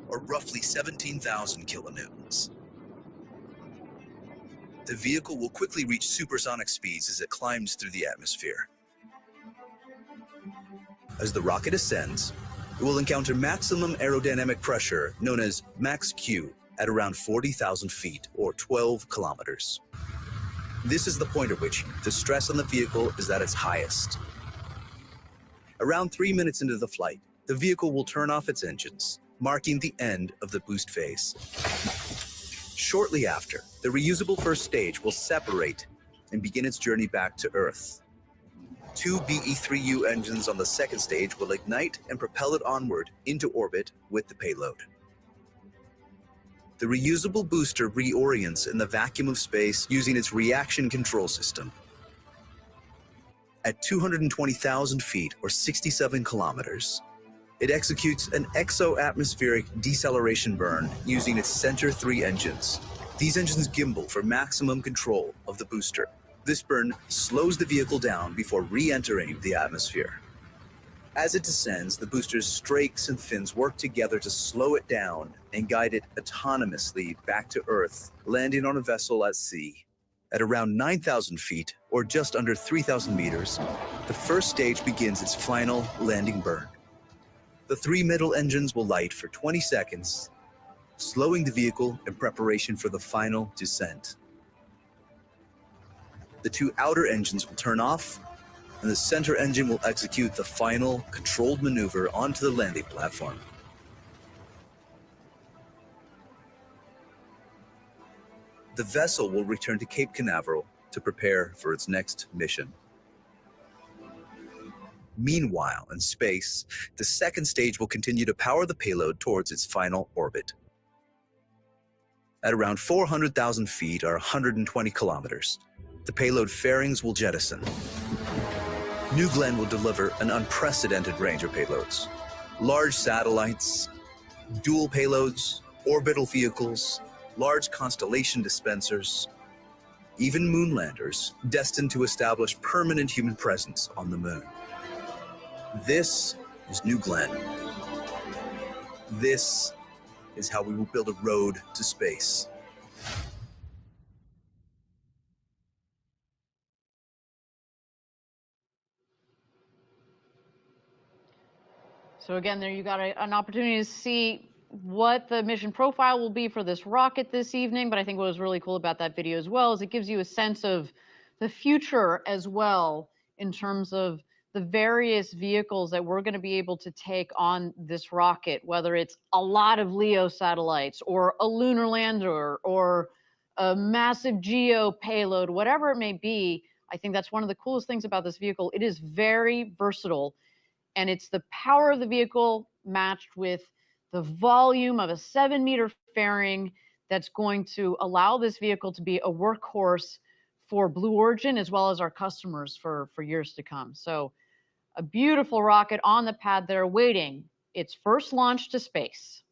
[SPEAKER 12] or roughly 17,000 kilonewtons. The vehicle will quickly reach supersonic speeds as it climbs through the atmosphere. As the rocket ascends, it will encounter maximum aerodynamic pressure known as max Q at around 40,000 feet or 12 kilometers. This is the point at which the stress on the vehicle is at its highest. Around 3 minutes into the flight, the vehicle will turn off its engines, marking the end of the boost phase. Shortly after, the reusable first stage will separate and begin its journey back to Earth. Two BE-3U engines on the second stage will ignite and propel it onward into orbit with the payload. The reusable booster reorients in the vacuum of space using its reaction control system. At 220,000 feet or 67 kilometers, it executes an exo-atmospheric deceleration burn using its center 3 engines. These engines gimbal for maximum control of the booster. This burn slows the vehicle down before re-entering the atmosphere. As it descends, the booster's strakes and fins work together to slow it down and guide it autonomously back to Earth, landing on a vessel at sea. At around 9,000 feet, or just under 3,000 meters, the first stage begins its final landing burn. The 3 middle engines will light for 20 seconds, slowing the vehicle in preparation for the final descent. The 2 outer engines will turn off, and the center engine will execute the final controlled maneuver onto the landing platform. The vessel will return to Cape Canaveral to prepare for its next mission. Meanwhile, in space, the second stage will continue to power the payload towards its final orbit. At around 400,000 feet or 120 kilometers, the payload fairings will jettison. New Glenn will deliver an unprecedented range of payloads. Large satellites, dual payloads, orbital vehicles, large constellation dispensers, even moonlanders destined to establish permanent human presence on the moon. This is New Glenn. This is how we will build a road to space.
[SPEAKER 1] So again, there you got an opportunity to see what the mission profile will be for this rocket this evening. But I think what was really cool about that video as well is it gives you a sense of the future as well in terms of the various vehicles that we're going to be able to take on this rocket, whether it's a lot of LEO satellites or a lunar lander or a massive GEO payload, whatever it may be. I think that's one of the coolest things about this vehicle. It is very versatile. And it's the power of the vehicle matched with the volume of a 7-meter fairing that's going to allow this vehicle to be a workhorse for Blue Origin as well as our customers for years to come. So a beautiful rocket on the pad there waiting its first launch to space.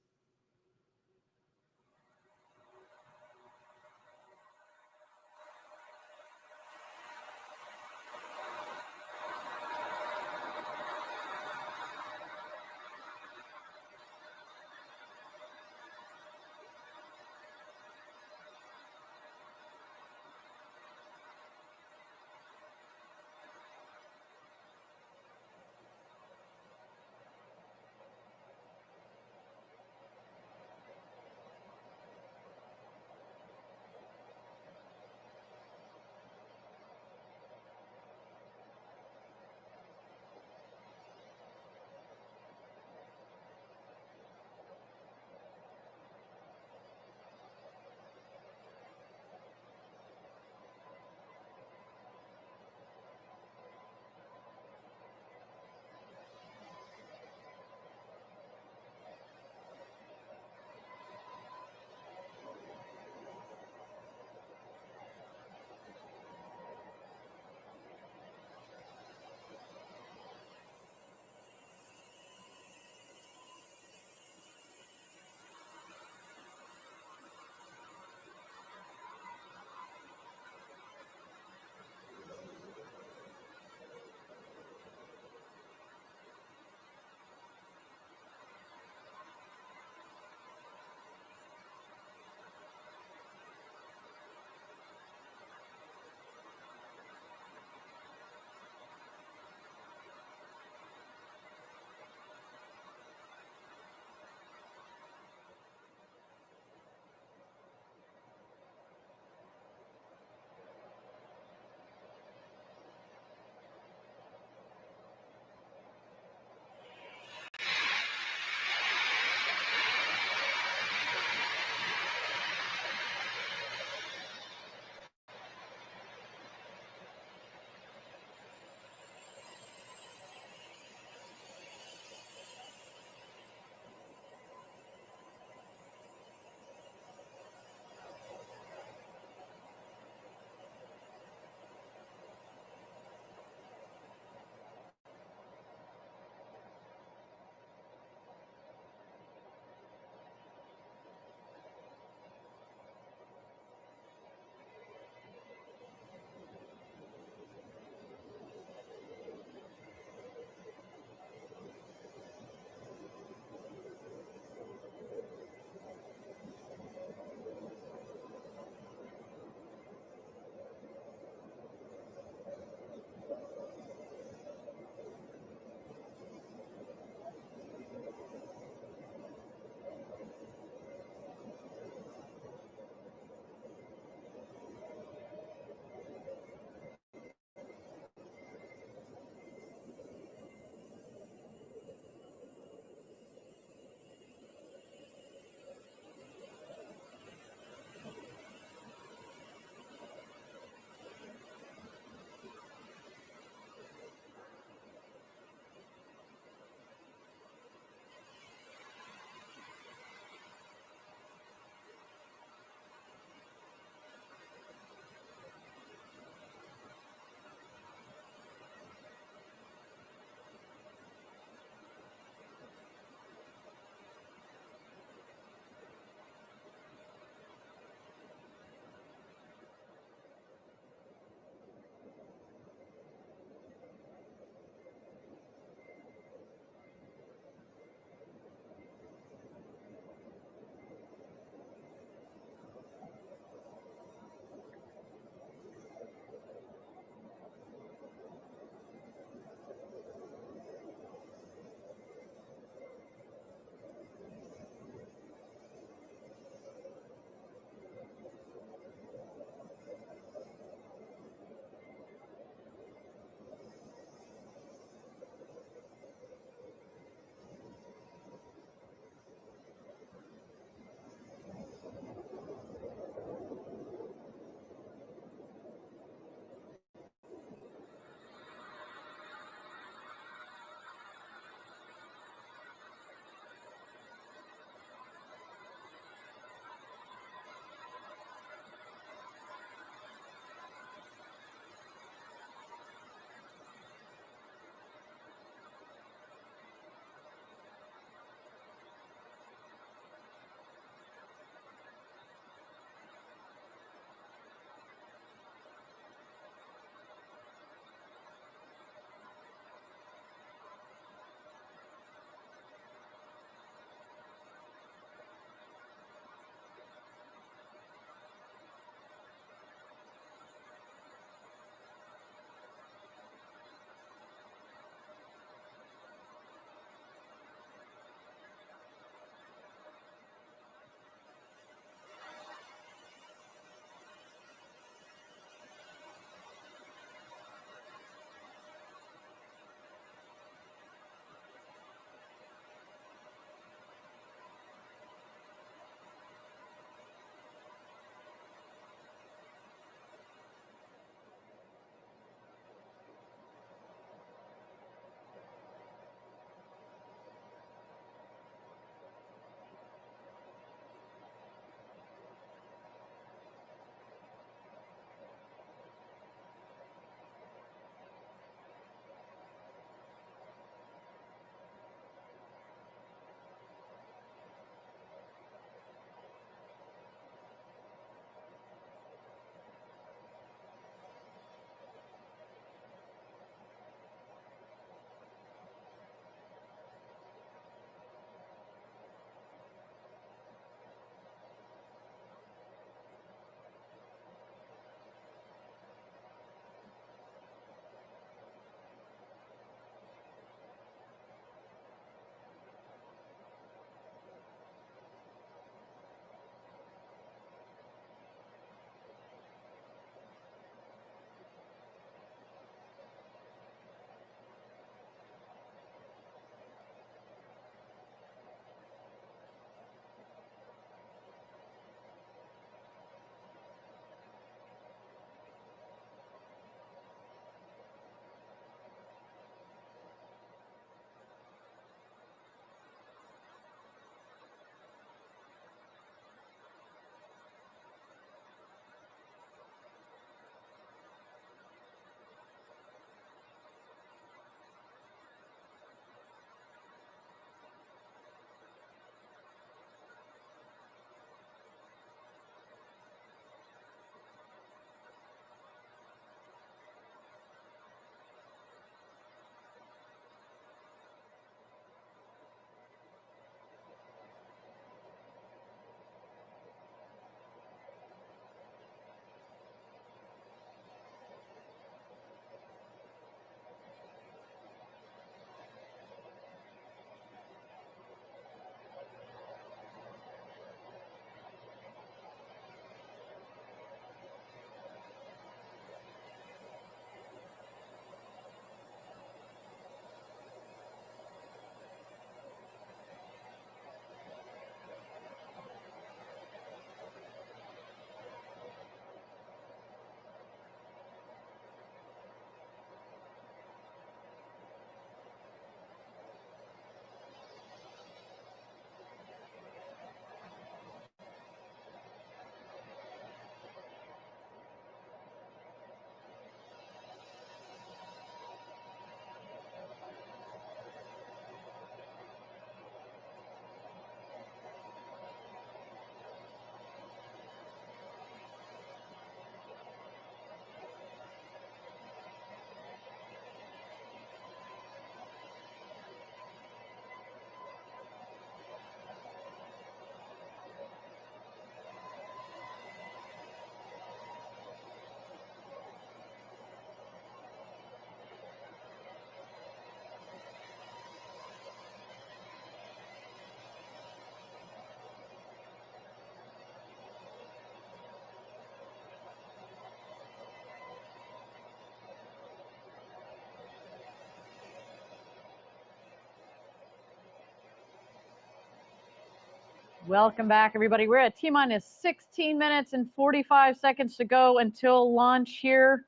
[SPEAKER 1] Welcome back, everybody. We're at T-minus 16 minutes and 45 seconds to go until launch here.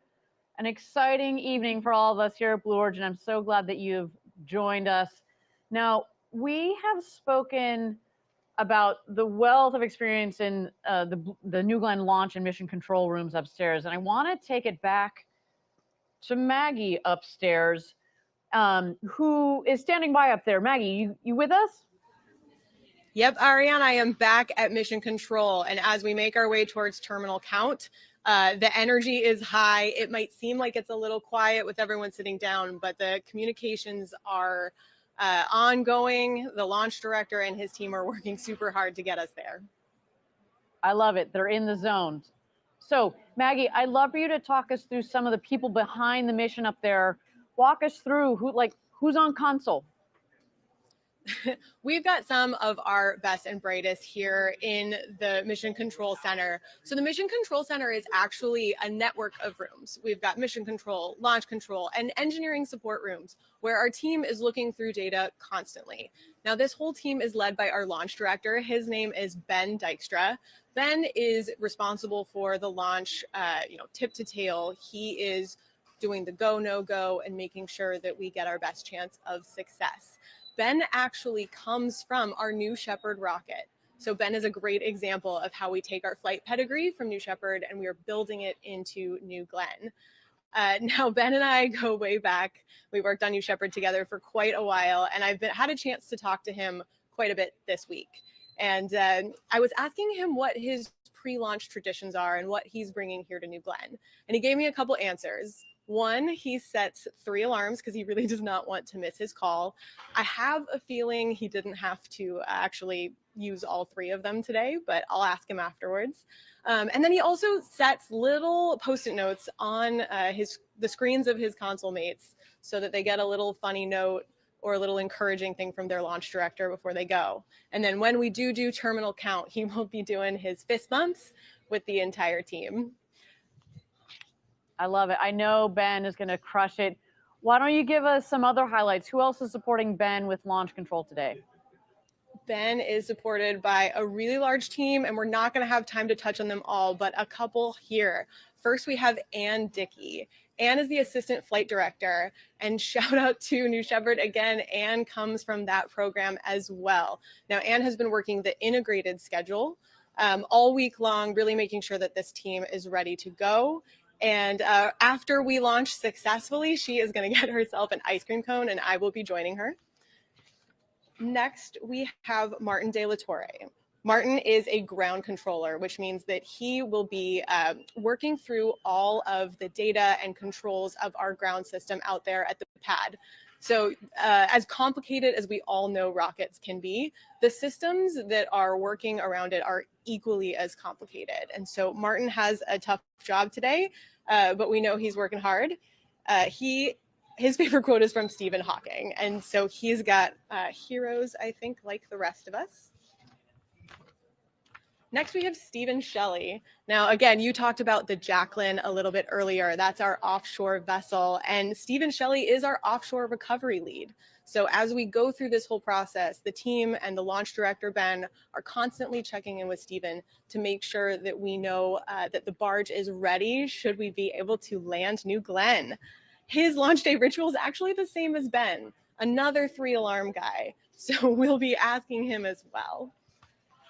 [SPEAKER 1] An exciting evening for all of us here at Blue Origin. I'm so glad that you've joined us. Now, we have spoken about the wealth of experience in the New Glenn launch and mission control rooms upstairs. And I want to take it back to Maggie upstairs, who is standing by up there. Maggie, you with us?
[SPEAKER 4] Yep, Ariane, I am back at mission control. And as we make our way towards terminal count, the energy is high. It might seem like it's a little quiet with everyone sitting down, but the communications are ongoing. The launch director and his team are working super hard to get us there.
[SPEAKER 1] I love it. They're in the zone. So, Maggie, I'd love for you to talk us through some of the people behind the mission up there. Walk us through who's on console.
[SPEAKER 4] We've got some of our best and brightest here in the Mission Control Center. So the Mission Control Center is actually a network of rooms. We've got mission control, launch control, and engineering support rooms where our team is looking through data constantly. Now, this whole team is led by our launch director. His name is Ben Dykstra. Ben is responsible for the launch, tip to tail. He is doing the go, no go, and making sure that we get our best chance of success. Ben actually comes from our New Shepard rocket. So Ben is a great example of how we take our flight pedigree from New Shepard and we are building it into New Glenn. Now, Ben and I go way back. We worked on New Shepard together for quite a while, and I've had a chance to talk to him quite a bit this week. And I was asking him what his pre-launch traditions are and what he's bringing here to New Glenn. And he gave me a couple answers. One, he sets 3 alarms because he really does not want to miss his call. I have a feeling he didn't have to actually use all 3 of them today, but I'll ask him afterwards. And then he also sets little Post-it notes on the screens of his console mates so that they get a little funny note or a little encouraging thing from their launch director before they go. And then when we do terminal count, he will be doing his fist bumps with the entire team.
[SPEAKER 1] I love it. I know Ben is going to crush it. Why don't you give us some other highlights? Who else is supporting Ben with launch control today?
[SPEAKER 4] Ben is supported by a really large team, and we're not going to have time to touch on them all, but a couple here. First, we have Ann Dickey. Ann is the assistant flight director, and shout out to New Shepard again. Ann comes from that program as well. Now, Ann has been working the integrated schedule all week long, really making sure that this team is ready to go. And after we launch successfully, she is going to get herself an ice cream cone, and I will be joining her. Next, we have Martin De La Torre. Martin is a ground controller, which means that he will be working through all of the data and controls of our ground system out there at the pad. So as complicated as we all know rockets can be, the systems that are working around it are equally as complicated. And so Martin has a tough job today, but we know he's working hard. His favorite quote is from Stephen Hawking. And so he's got heroes, I think, like the rest of us. Next, we have Stephen Shelley. Now, again, you talked about the Jacqueline a little bit earlier. That's our offshore vessel. And Stephen Shelley is our offshore recovery lead. So as we go through this whole process, the team and the launch director, Ben, are constantly checking in with Stephen to make sure that we know that the barge is ready should we be able to land New Glenn. His launch day ritual is actually the same as Ben, another 3-alarm guy. So we'll be asking him as well.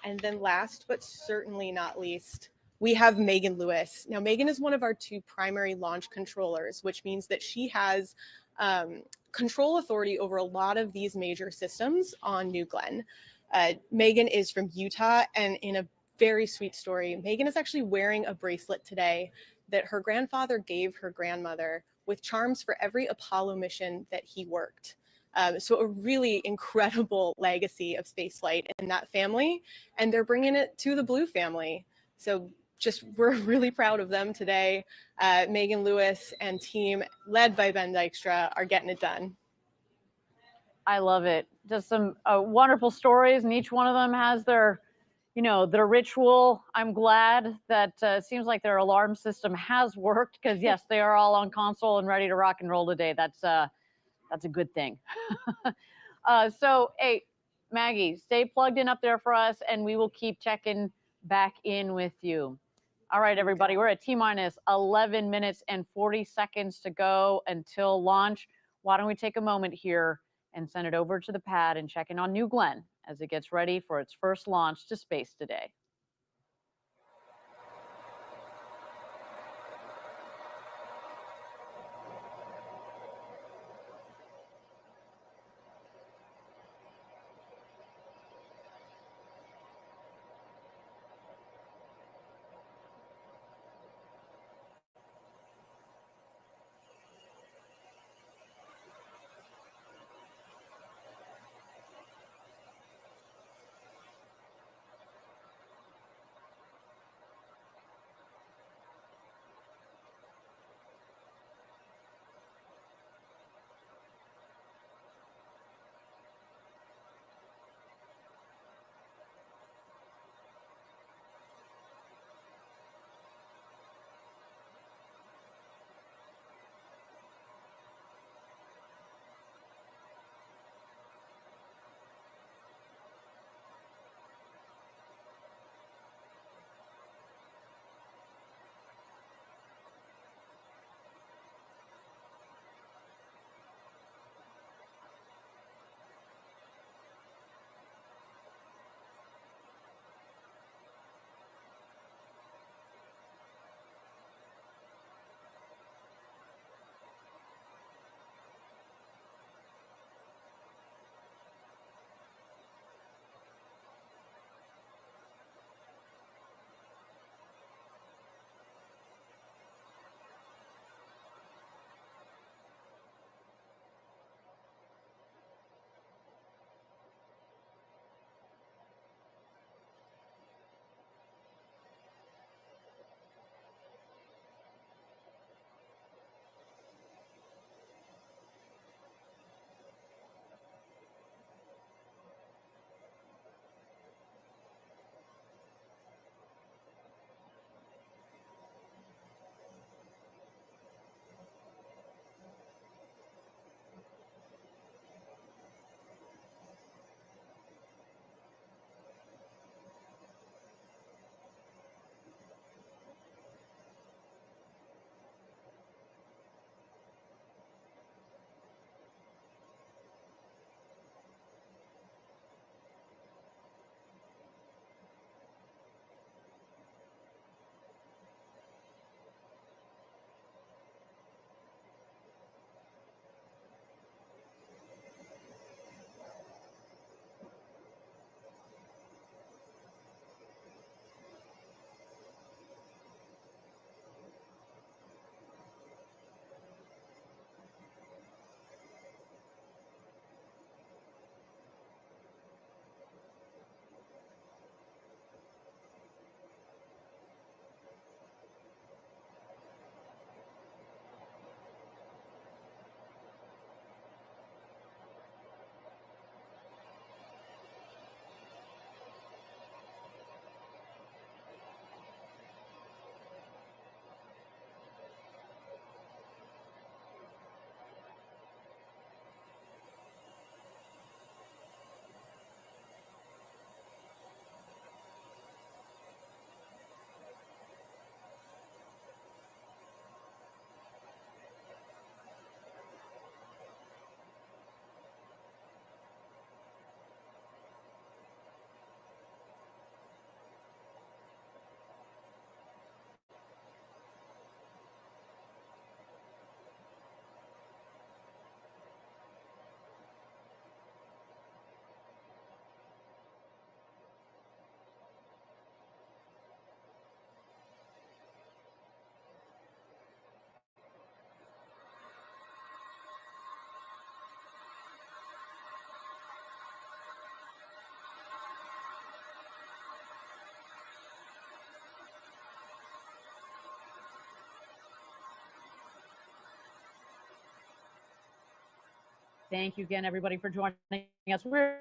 [SPEAKER 4] And then last, but certainly not least, we have Megan Lewis. Now, Megan is one of our 2 primary launch controllers, which means that she has control authority over a lot of these major systems on New Glenn. Megan is from Utah, and in a very sweet story, Megan is actually wearing a bracelet today that her grandfather gave her grandmother with charms for every Apollo mission that he worked. So a really incredible legacy of spaceflight in that family, and they're bringing it to the Blue family. So we're really proud of them today. Megan Lewis and team led by Ben Dykstra are getting it done.
[SPEAKER 1] I love it. Just some wonderful stories, and each one of them has their ritual. I'm glad that it seems like their alarm system has worked, because yes, they are all on console and ready to rock and roll today. That's a good thing. So, hey, Maggie, stay plugged in up there for us, and we will keep checking back in with you. All right, everybody, we're at T-minus 11 minutes and 40 seconds to go until launch. Why don't we take a moment here and send it over to the pad and check in on New Glenn as it gets ready for its first launch to space today. Thank you again, everybody, for joining us. We're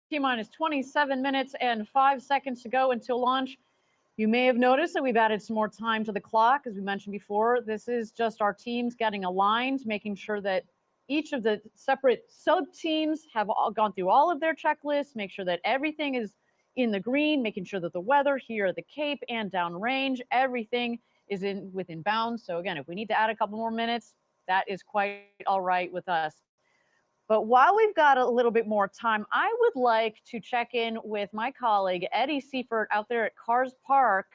[SPEAKER 1] T-minus 27 minutes and 5 seconds to go until launch. You may have noticed that we've added some more time to the clock. As we mentioned before, this is just our teams getting aligned, making sure that each of the separate sub teams have all gone through all of their checklists, make sure that everything is in the green, making sure that the weather here at the Cape and downrange, everything is within bounds. So again, if we need to add a couple more minutes, that is quite all right with us. But while we've got a little bit more time, I would like to check in with my colleague, Eddie Seifert, out there at Cars Park,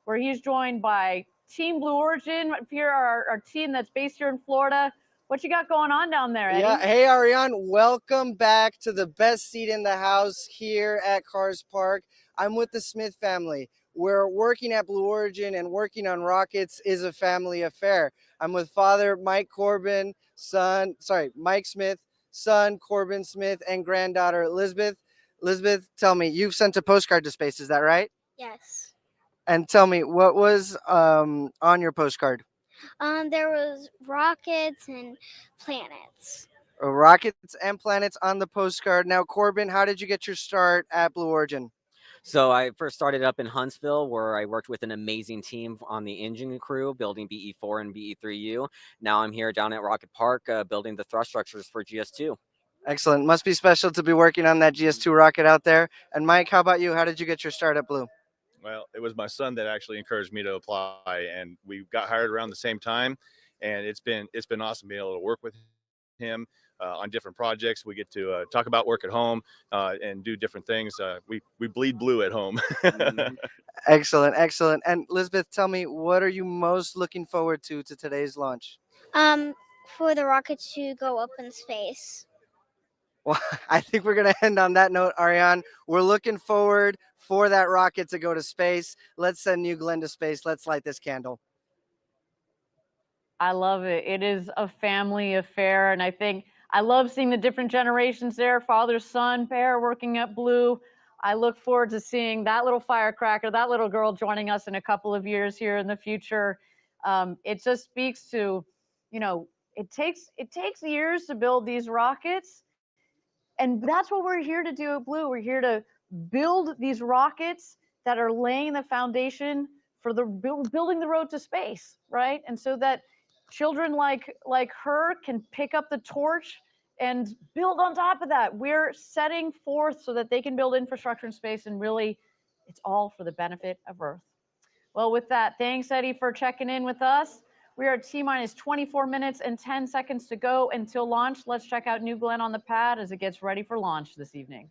[SPEAKER 1] where he's joined by Team Blue Origin, here, our team that's based here in Florida. What you got going on down there, Eddie?
[SPEAKER 3] Yeah, hey, Ariane, welcome back to the best seat in the house here at Cars Park. I'm with the Smith family. We're working at Blue Origin, and working on rockets is a family affair. I'm with Father Mike Smith, son Corbin Smith, and granddaughter Elizabeth. Elizabeth, tell me, you've sent a postcard to space, is that right?
[SPEAKER 13] Yes.
[SPEAKER 3] And tell me, what was on your postcard?
[SPEAKER 13] There was rockets and planets.
[SPEAKER 3] Rockets and planets on the postcard. Now, Corbin, how did you get your start at Blue Origin?
[SPEAKER 14] So I first started up in Huntsville, where I worked with an amazing team on the engine crew, building BE4 and BE3U. Now I'm here down at Rocket Park, building the thrust structures for GS2.
[SPEAKER 3] Excellent. Must be special to be working on that GS2 rocket out there. And Mike, how about you? How did you get your start at Blue?
[SPEAKER 15] Well, it was my son that actually encouraged me to apply, and we got hired around the same time. And it's been awesome being able to work with him on different projects. We get to talk about work at home and do different things. We bleed blue at home.
[SPEAKER 3] Excellent, excellent. And Elizabeth, tell me, what are you most looking forward to today's launch?
[SPEAKER 13] For the rockets to go up in space.
[SPEAKER 3] Well, I think we're going to end on that note, Ariane. We're looking forward for that rocket to go to space. Let's send New Glenn to space. Let's light this candle.
[SPEAKER 1] I love it. It is a family affair. And I think I love seeing the different generations there, father, son, pair working at Blue. I look forward to seeing that little firecracker, that little girl joining us in a couple of years here in the future. It just speaks to, you know, it takes years to build these rockets. And that's what we're here to do at Blue. We're here to build these rockets that are laying the foundation for building the road to space, right? And so that children like her can pick up the torch and build on top of that. We're setting forth so that they can build infrastructure in space, and really, it's all for the benefit of Earth. Well, with that, thanks, Eddie, for checking in with us. We are at T-minus 24 minutes and 10 seconds to go until launch. Let's check out New Glenn on the pad as it gets ready for launch this evening.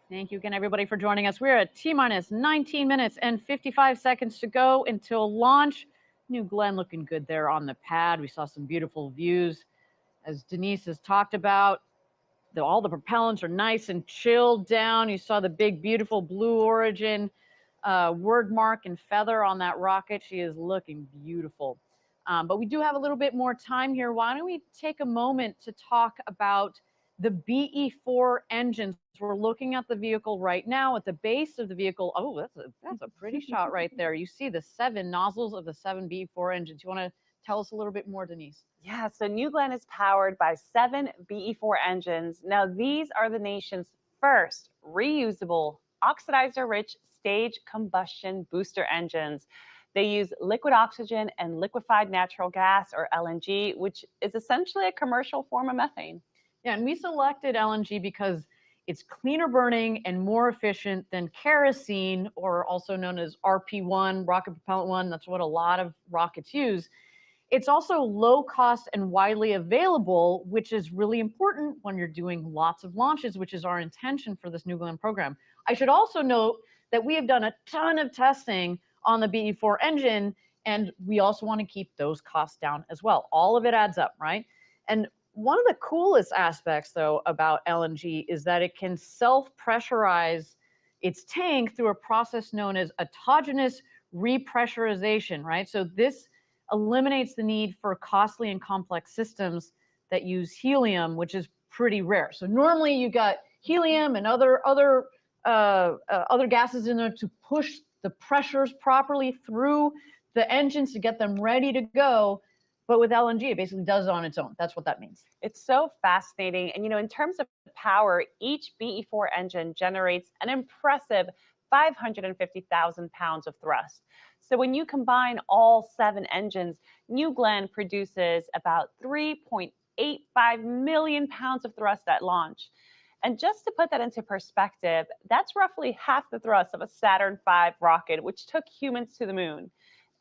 [SPEAKER 1] Thank you again, everybody, for joining us. We're at T-minus 19 minutes and 55 seconds to go until launch. New Glenn looking good there on the pad. We saw some beautiful views. As Denise has talked about, all the propellants are nice and chilled down. You saw the big, beautiful Blue Origin word mark and feather on that rocket. She is looking beautiful. But we do have a little bit more time here. Why don't we take a moment to talk about the BE-4 engines? We're looking at the vehicle right now. At the base of the vehicle, oh, that's a pretty shot right there. You see the 7 nozzles of the 7 BE-4 engines. You want to tell us a little bit more, Denise?
[SPEAKER 2] Yeah, so New Glenn is powered by 7 BE-4 engines. Now, these are the nation's first reusable, oxidizer-rich stage combustion booster engines. They use liquid oxygen and liquefied natural gas, or LNG, which is essentially a commercial form of methane.
[SPEAKER 1] Yeah, and we selected LNG because it's cleaner burning and more efficient than kerosene, or also known as RP1, rocket propellant 1. That's what a lot of rockets use. It's also low cost and widely available, which is really important when you're doing lots of launches, which is our intention for this New Glenn program. I should also note that we have done a ton of testing on the BE-4 engine, and we also want to keep those costs down as well. All of it adds up, right? And one of the coolest aspects, though, about LNG is that it can self-pressurize its tank through a process known as autogenous repressurization, right? So this eliminates the need for costly and complex systems that use helium, which is pretty rare. So normally you got helium and other gases in there to push the pressures properly through the engines to get them ready to go. But with LNG, it basically does it on its own. That's what that means.
[SPEAKER 2] It's so fascinating. And, in terms of power, each BE-4 engine generates an impressive 550,000 pounds of thrust. So when you combine all 7 engines, New Glenn produces about 3.85 million pounds of thrust at launch. And just to put that into perspective, that's roughly half the thrust of a Saturn V rocket, which took humans to the moon.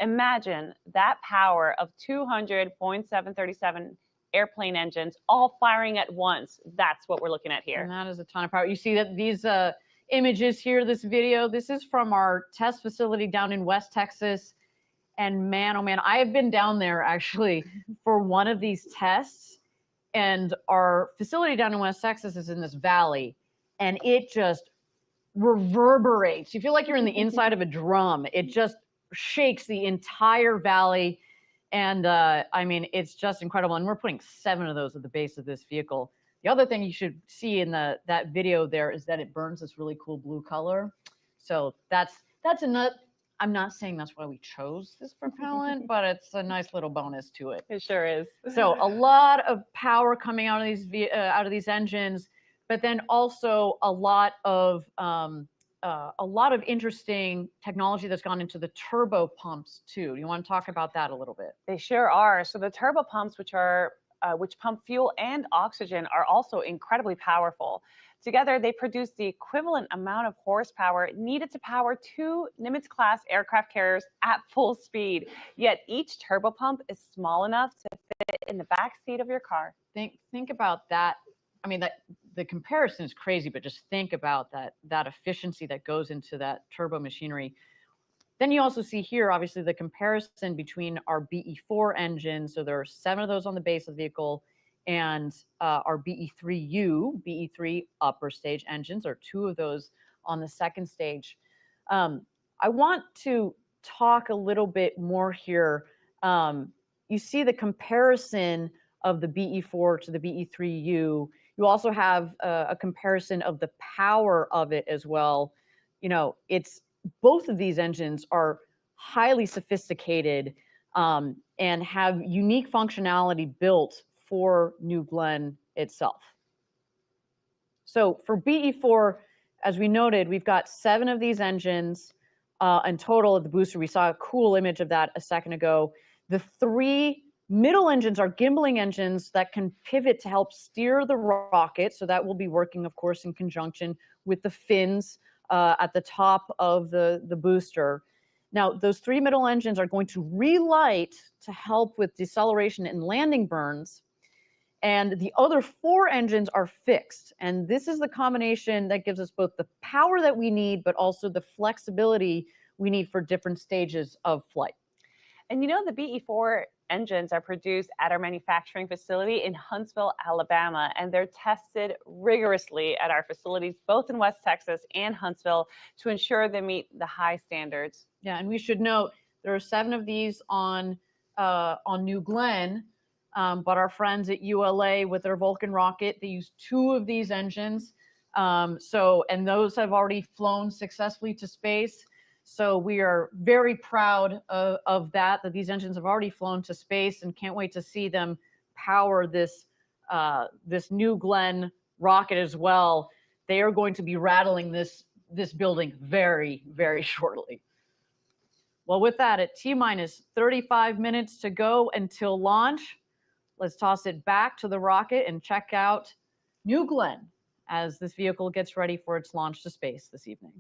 [SPEAKER 2] Imagine that power of 200.737 airplane engines all firing at once. That's what we're looking at here.
[SPEAKER 1] And that is a ton of power. You see that these images here, this video, this is from our test facility down in West Texas. And man, oh man, I have been down there actually for one of these tests. And our facility down in West Texas is in this valley, and it just reverberates. You feel like you're in the inside of a drum. It just shakes the entire valley. And I mean, it's just incredible. And we're putting 7 of those at the base of this vehicle. The other thing you should see in that video there is that it burns this really cool blue color. So that's another. I'm not saying that's why we chose this propellant, but it's a nice little bonus to it.
[SPEAKER 2] It sure is.
[SPEAKER 1] So a lot of power coming out of these engines, but then also a lot of interesting technology that's gone into the turbo pumps too. You want to talk about that a little bit?
[SPEAKER 2] They sure are. So the turbo pumps, which pump fuel and oxygen, are also incredibly powerful. Together, they produce the equivalent amount of horsepower needed to power 2 Nimitz-class aircraft carriers at full speed. Yet each turbopump is small enough to fit in the back seat of your car.
[SPEAKER 1] Think about that. I mean, the comparison is crazy, but just think about that efficiency that goes into that turbo machinery. Then you also see here, obviously, the comparison between our BE-4 engines. So there are 7 of those on the base of the vehicle, and our BE-3U, BE-3 upper stage engines, are 2 of those on the second stage. I want to talk a little bit more here. You see the comparison of the BE-4 to the BE-3U. You also have a comparison of the power of it as well. Both of these engines are highly sophisticated and have unique functionality built for New Glenn itself. So for BE-4, as we noted, we've got 7 of these engines in total at the booster. We saw a cool image of that a second ago. The 3 middle engines are gimbaling engines that can pivot to help steer the rocket. So that will be working, of course, in conjunction with the fins at the top of the booster. Now, those 3 middle engines are going to relight to help with deceleration and landing burns. And the other 4 engines are fixed. And this is the combination that gives us both the power that we need, but also the flexibility we need for different stages of flight.
[SPEAKER 2] And you know, the BE-4 engines are produced at our manufacturing facility in Huntsville, Alabama, and they're tested rigorously at our facilities, both in West Texas and Huntsville, to ensure they meet the high standards.
[SPEAKER 1] Yeah, and we should note there are 7 of these on New Glenn, but our friends at ULA with their Vulcan rocket, they use 2 of these engines. And those have already flown successfully to space. So we are very proud of that these engines have already flown to space, and can't wait to see them power this New Glenn rocket as well. They are going to be rattling this building very, very shortly. Well, with that, at T-minus 35 minutes to go until launch, let's toss it back to the rocket and check out New Glenn as this vehicle gets ready for its launch to space this evening.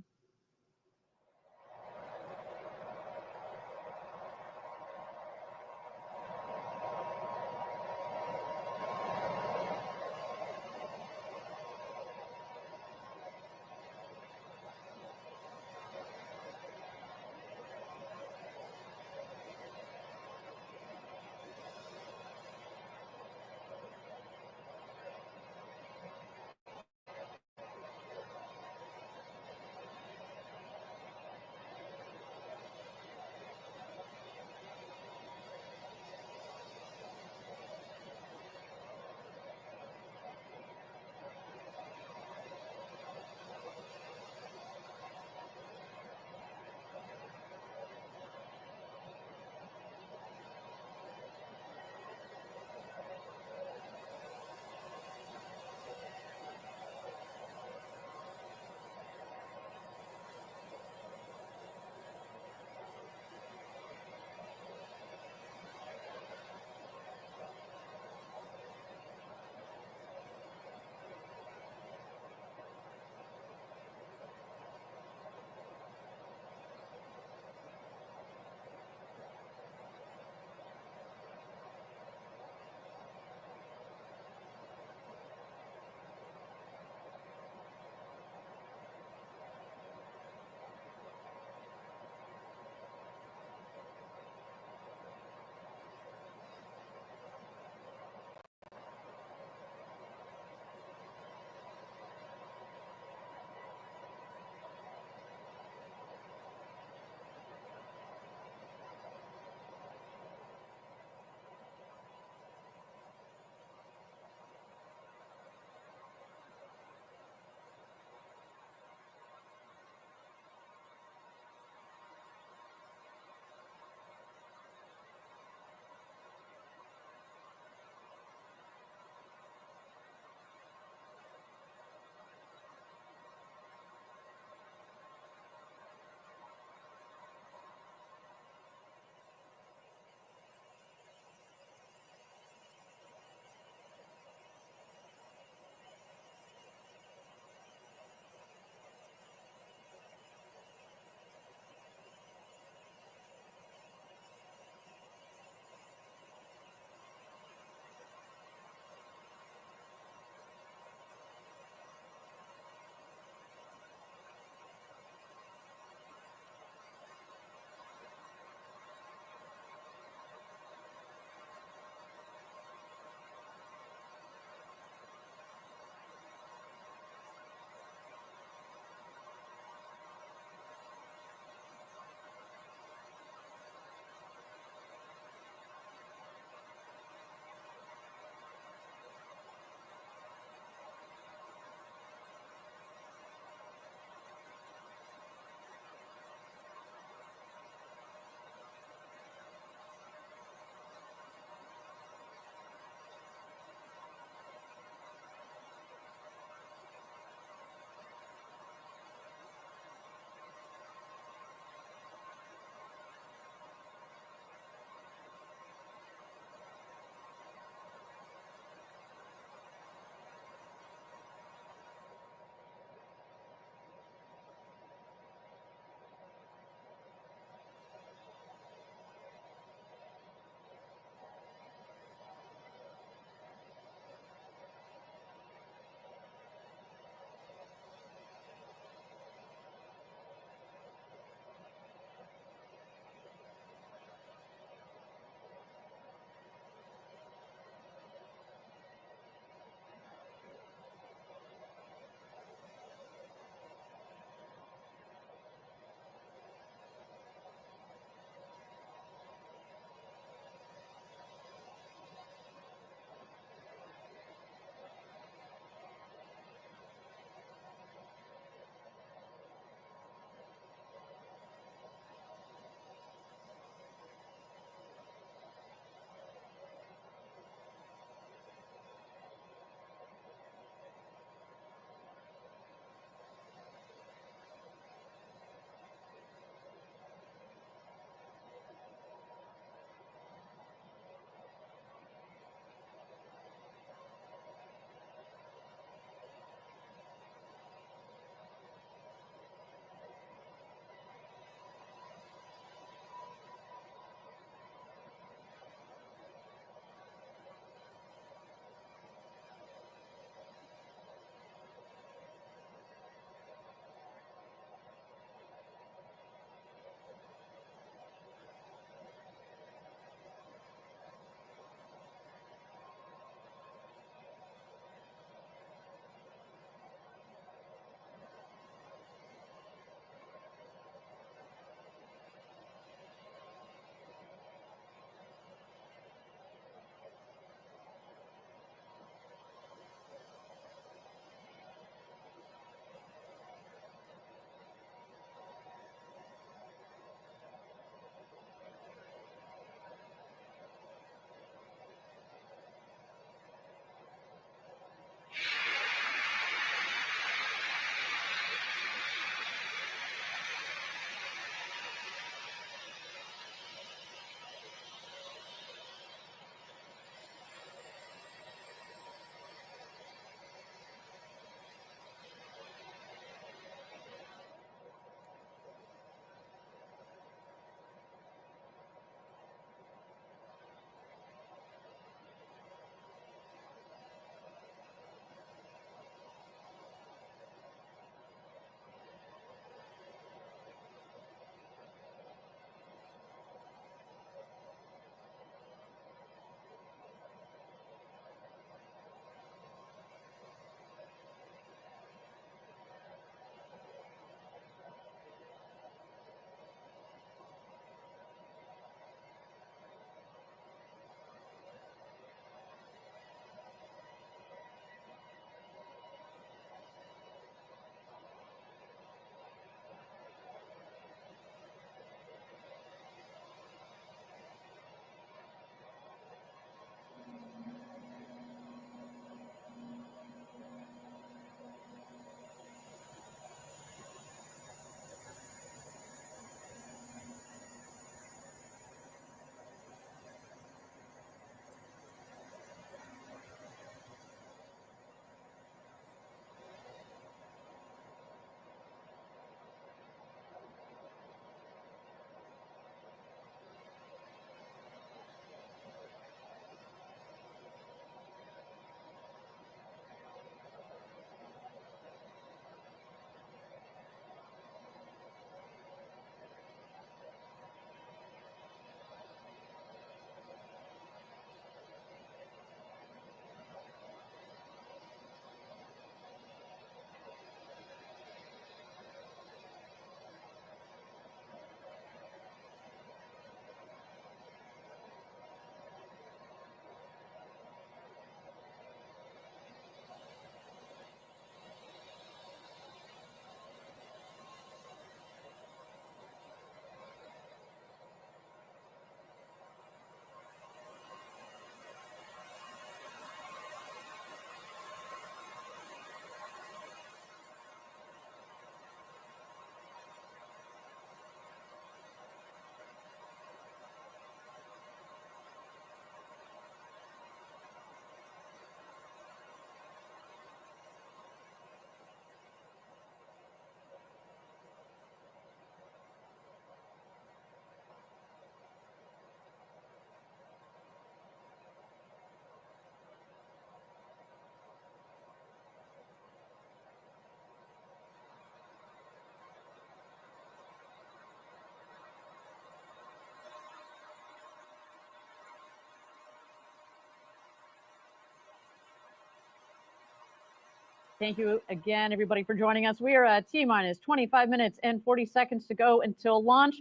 [SPEAKER 1] Thank you again, everybody, for joining us. We are at T-minus 25 minutes and 40 seconds to go until launch.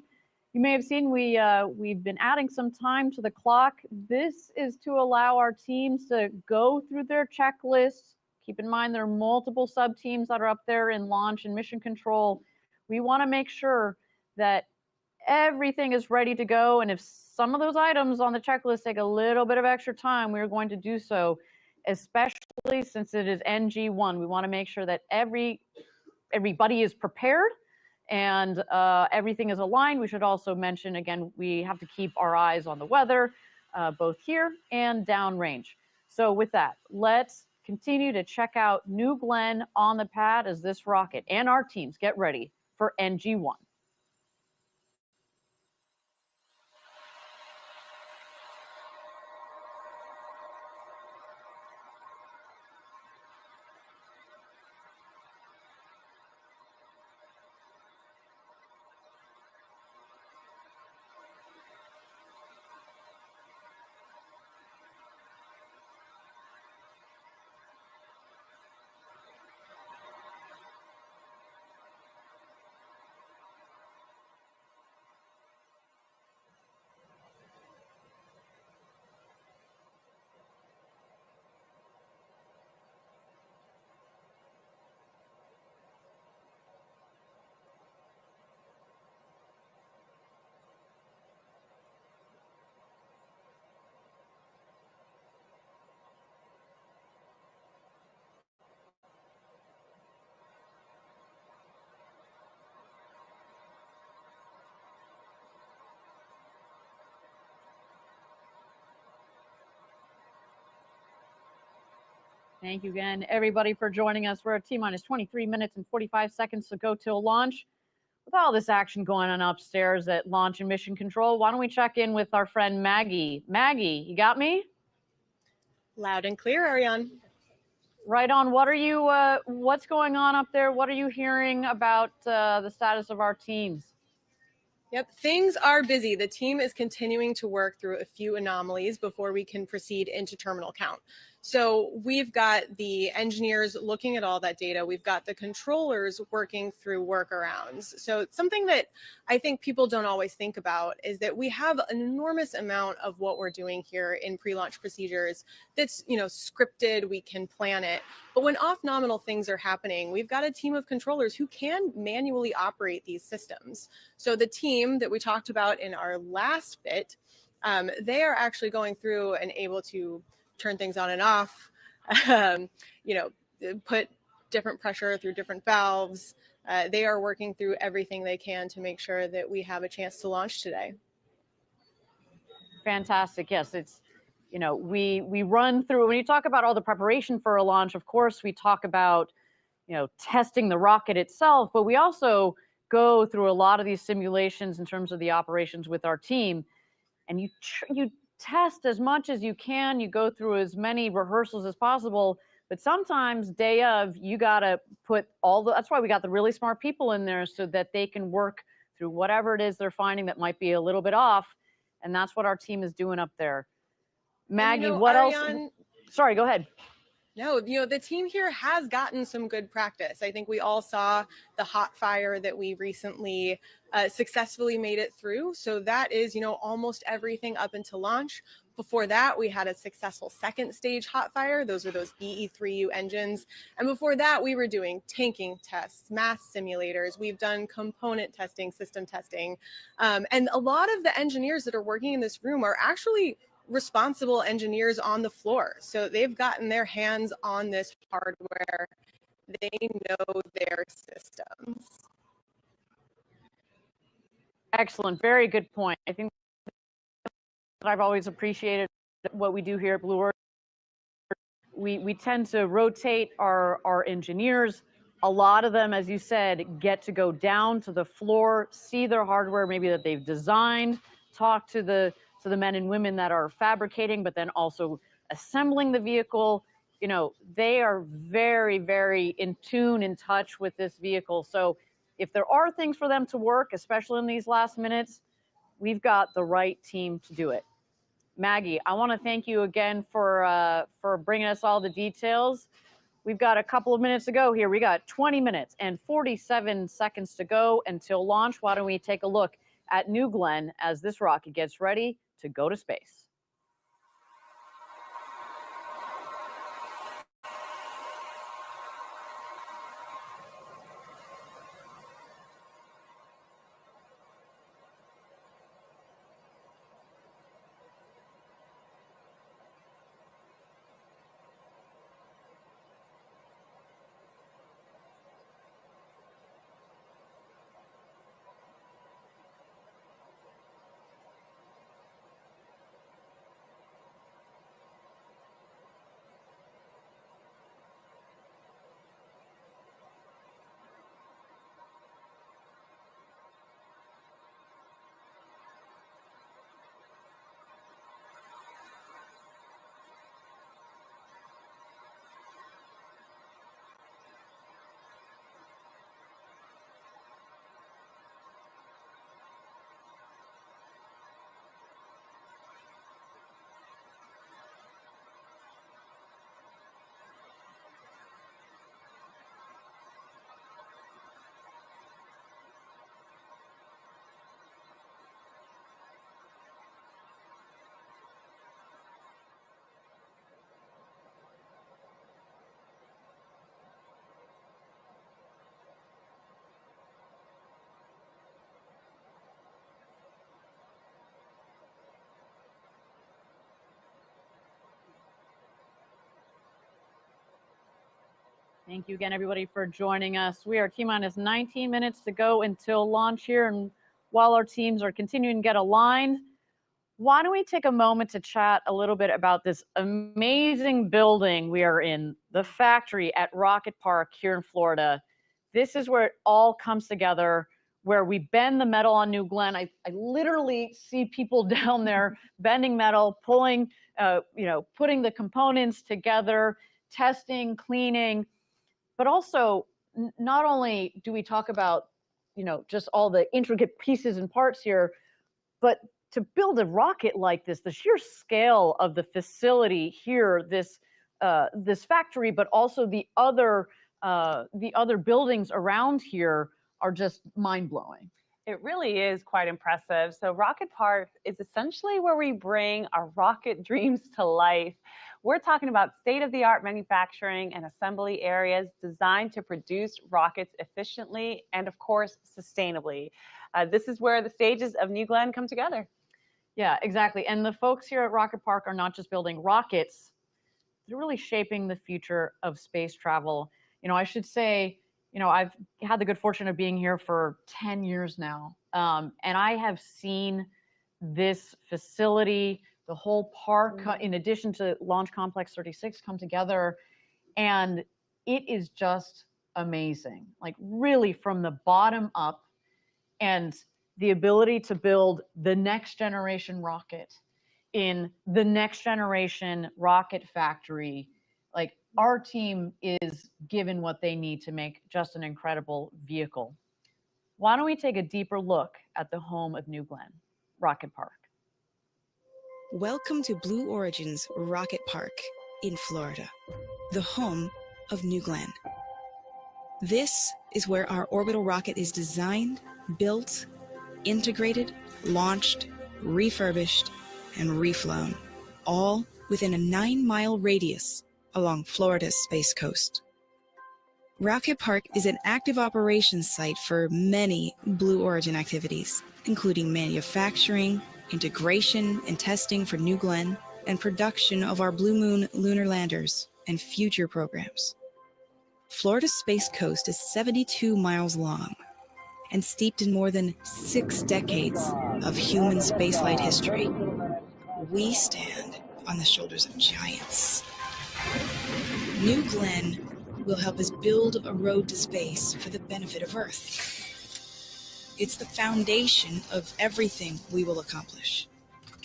[SPEAKER 1] You may have seen we've been adding some time to the clock. This is to allow our teams to go through their checklists. Keep in mind there are multiple sub-teams that are up there in launch and mission control. We want to make sure that everything is ready to go. And if some of those items on the checklist take a little bit of extra time, we are going to do so, especially since it is NG1. We want to make sure that everybody is prepared and everything is aligned. We should also mention, again, we have to keep our eyes on the weather, both here and downrange. So with that, let's continue to check out New Glenn on the pad as this rocket and our teams get ready for NG1. Thank you again, everybody, for joining us. We're at T-minus 23 minutes and 45 seconds to go till launch. With all this action going on upstairs at launch and mission control, why don't we check in with our friend Maggie? Maggie, you got me?
[SPEAKER 4] Loud and clear, Ariane.
[SPEAKER 1] Right on. What's going on up there? What are you hearing about the status of our teams?
[SPEAKER 4] Yep, things are busy. The team is continuing to work through a few anomalies before we can proceed into terminal count. So we've got the engineers looking at all that data. We've got the controllers working through workarounds. So something that I think people don't always think about is that we have an enormous amount of what we're doing here in pre-launch procedures that's, scripted, we can plan it. But when off-nominal things are happening, we've got a team of controllers who can manually operate these systems. So the team that we talked about in our last bit, they are actually going through and able to turn things on and off, put different pressure through different valves. They are working through everything they can to make sure that we have a chance to launch today.
[SPEAKER 1] Fantastic. Yes, it's, we run through, when you talk about all the preparation for a launch, of course, we talk about, testing the rocket itself, but we also go through a lot of these simulations in terms of the operations with our team. And you test as much as you can, you go through as many rehearsals as possible, but sometimes day of, you gotta put that's why we got the really smart people in there so that they can work through whatever it is they're finding that might be a little bit off, and that's what our team is doing up there. Maggie, what
[SPEAKER 4] Ariane,
[SPEAKER 1] else? Sorry, go ahead.
[SPEAKER 4] No, the team here has gotten some good practice. I think we all saw the hot fire that we recently successfully made it through. So that is, almost everything up until launch. Before that, we had a successful second stage hot fire. Those are those BE3U engines. And before that, we were doing tanking tests, mass simulators. We've done component testing, system testing. And a lot of the engineers that are working in this room are actually responsible engineers on the floor. So they've gotten their hands on this hardware. They know their systems.
[SPEAKER 1] Excellent. Very good point. I think that I've always appreciated what we do here at Blue Origin. We tend to rotate our engineers. A lot of them, as you said, get to go down to the floor, see their hardware maybe that they've designed, talk to the men and women that are fabricating, but then also assembling the vehicle. They are very, very in tune, in touch with this vehicle. So if there are things for them to work, especially in these last minutes, we've got the right team to do it. Maggie, I want to thank you again for bringing us all the details. we've got a couple of minutes to go here. We got 20 minutes and 47 seconds to go until launch. Why don't we take a look at New Glenn as this rocket gets ready to go to space. Thank you again, everybody, for joining us. We are T-minus 19 minutes to go until launch here. And while our teams are continuing to get aligned, why don't we take a moment to chat a little bit about this amazing building we are in, the factory at Rocket Park here in Florida. This is where it all comes together, where we bend the metal on New Glenn. I literally see people down there bending metal, pulling, putting the components together, testing, cleaning. But also, not only do we talk about, just all the intricate pieces and parts here, but to build a rocket like this, the sheer scale of the facility here, this factory, but also the other buildings around here are just mind-blowing.
[SPEAKER 2] It really is quite impressive. So Rocket Park is essentially where we bring our rocket dreams to life. We're talking about state-of-the-art manufacturing and assembly areas designed to produce rockets efficiently and, of course, sustainably. This is where the stages of New Glenn come together.
[SPEAKER 1] Yeah, exactly. And the folks here at Rocket Park are not just building rockets, they're really shaping the future of space travel. I should say, I've had the good fortune of being here for 10 years now. And I have seen this facility, the whole park, in addition to Launch Complex 36, come together. And it is just amazing, like really from the bottom up. And the ability to build the next generation rocket in the next generation rocket factory. Like, our team is given what they need to make just an incredible vehicle. Why don't we take a deeper look at the home of New Glenn, Rocket Park?
[SPEAKER 16] Welcome to Blue Origin's Rocket Park in Florida, the home of New Glenn. This is where our orbital rocket is designed, built, integrated, launched, refurbished, and reflown, all within a 9-mile radius along Florida's Space Coast. Rocket Park is an active operations site for many Blue Origin activities, including manufacturing, integration and testing for New Glenn, and production of our Blue Moon lunar landers and future programs. Florida's Space Coast is 72 miles long and steeped in more than 6 decades of human spaceflight history. We stand on the shoulders of giants. New Glenn will help us build a road to space for the benefit of Earth. It's the foundation of everything we will accomplish.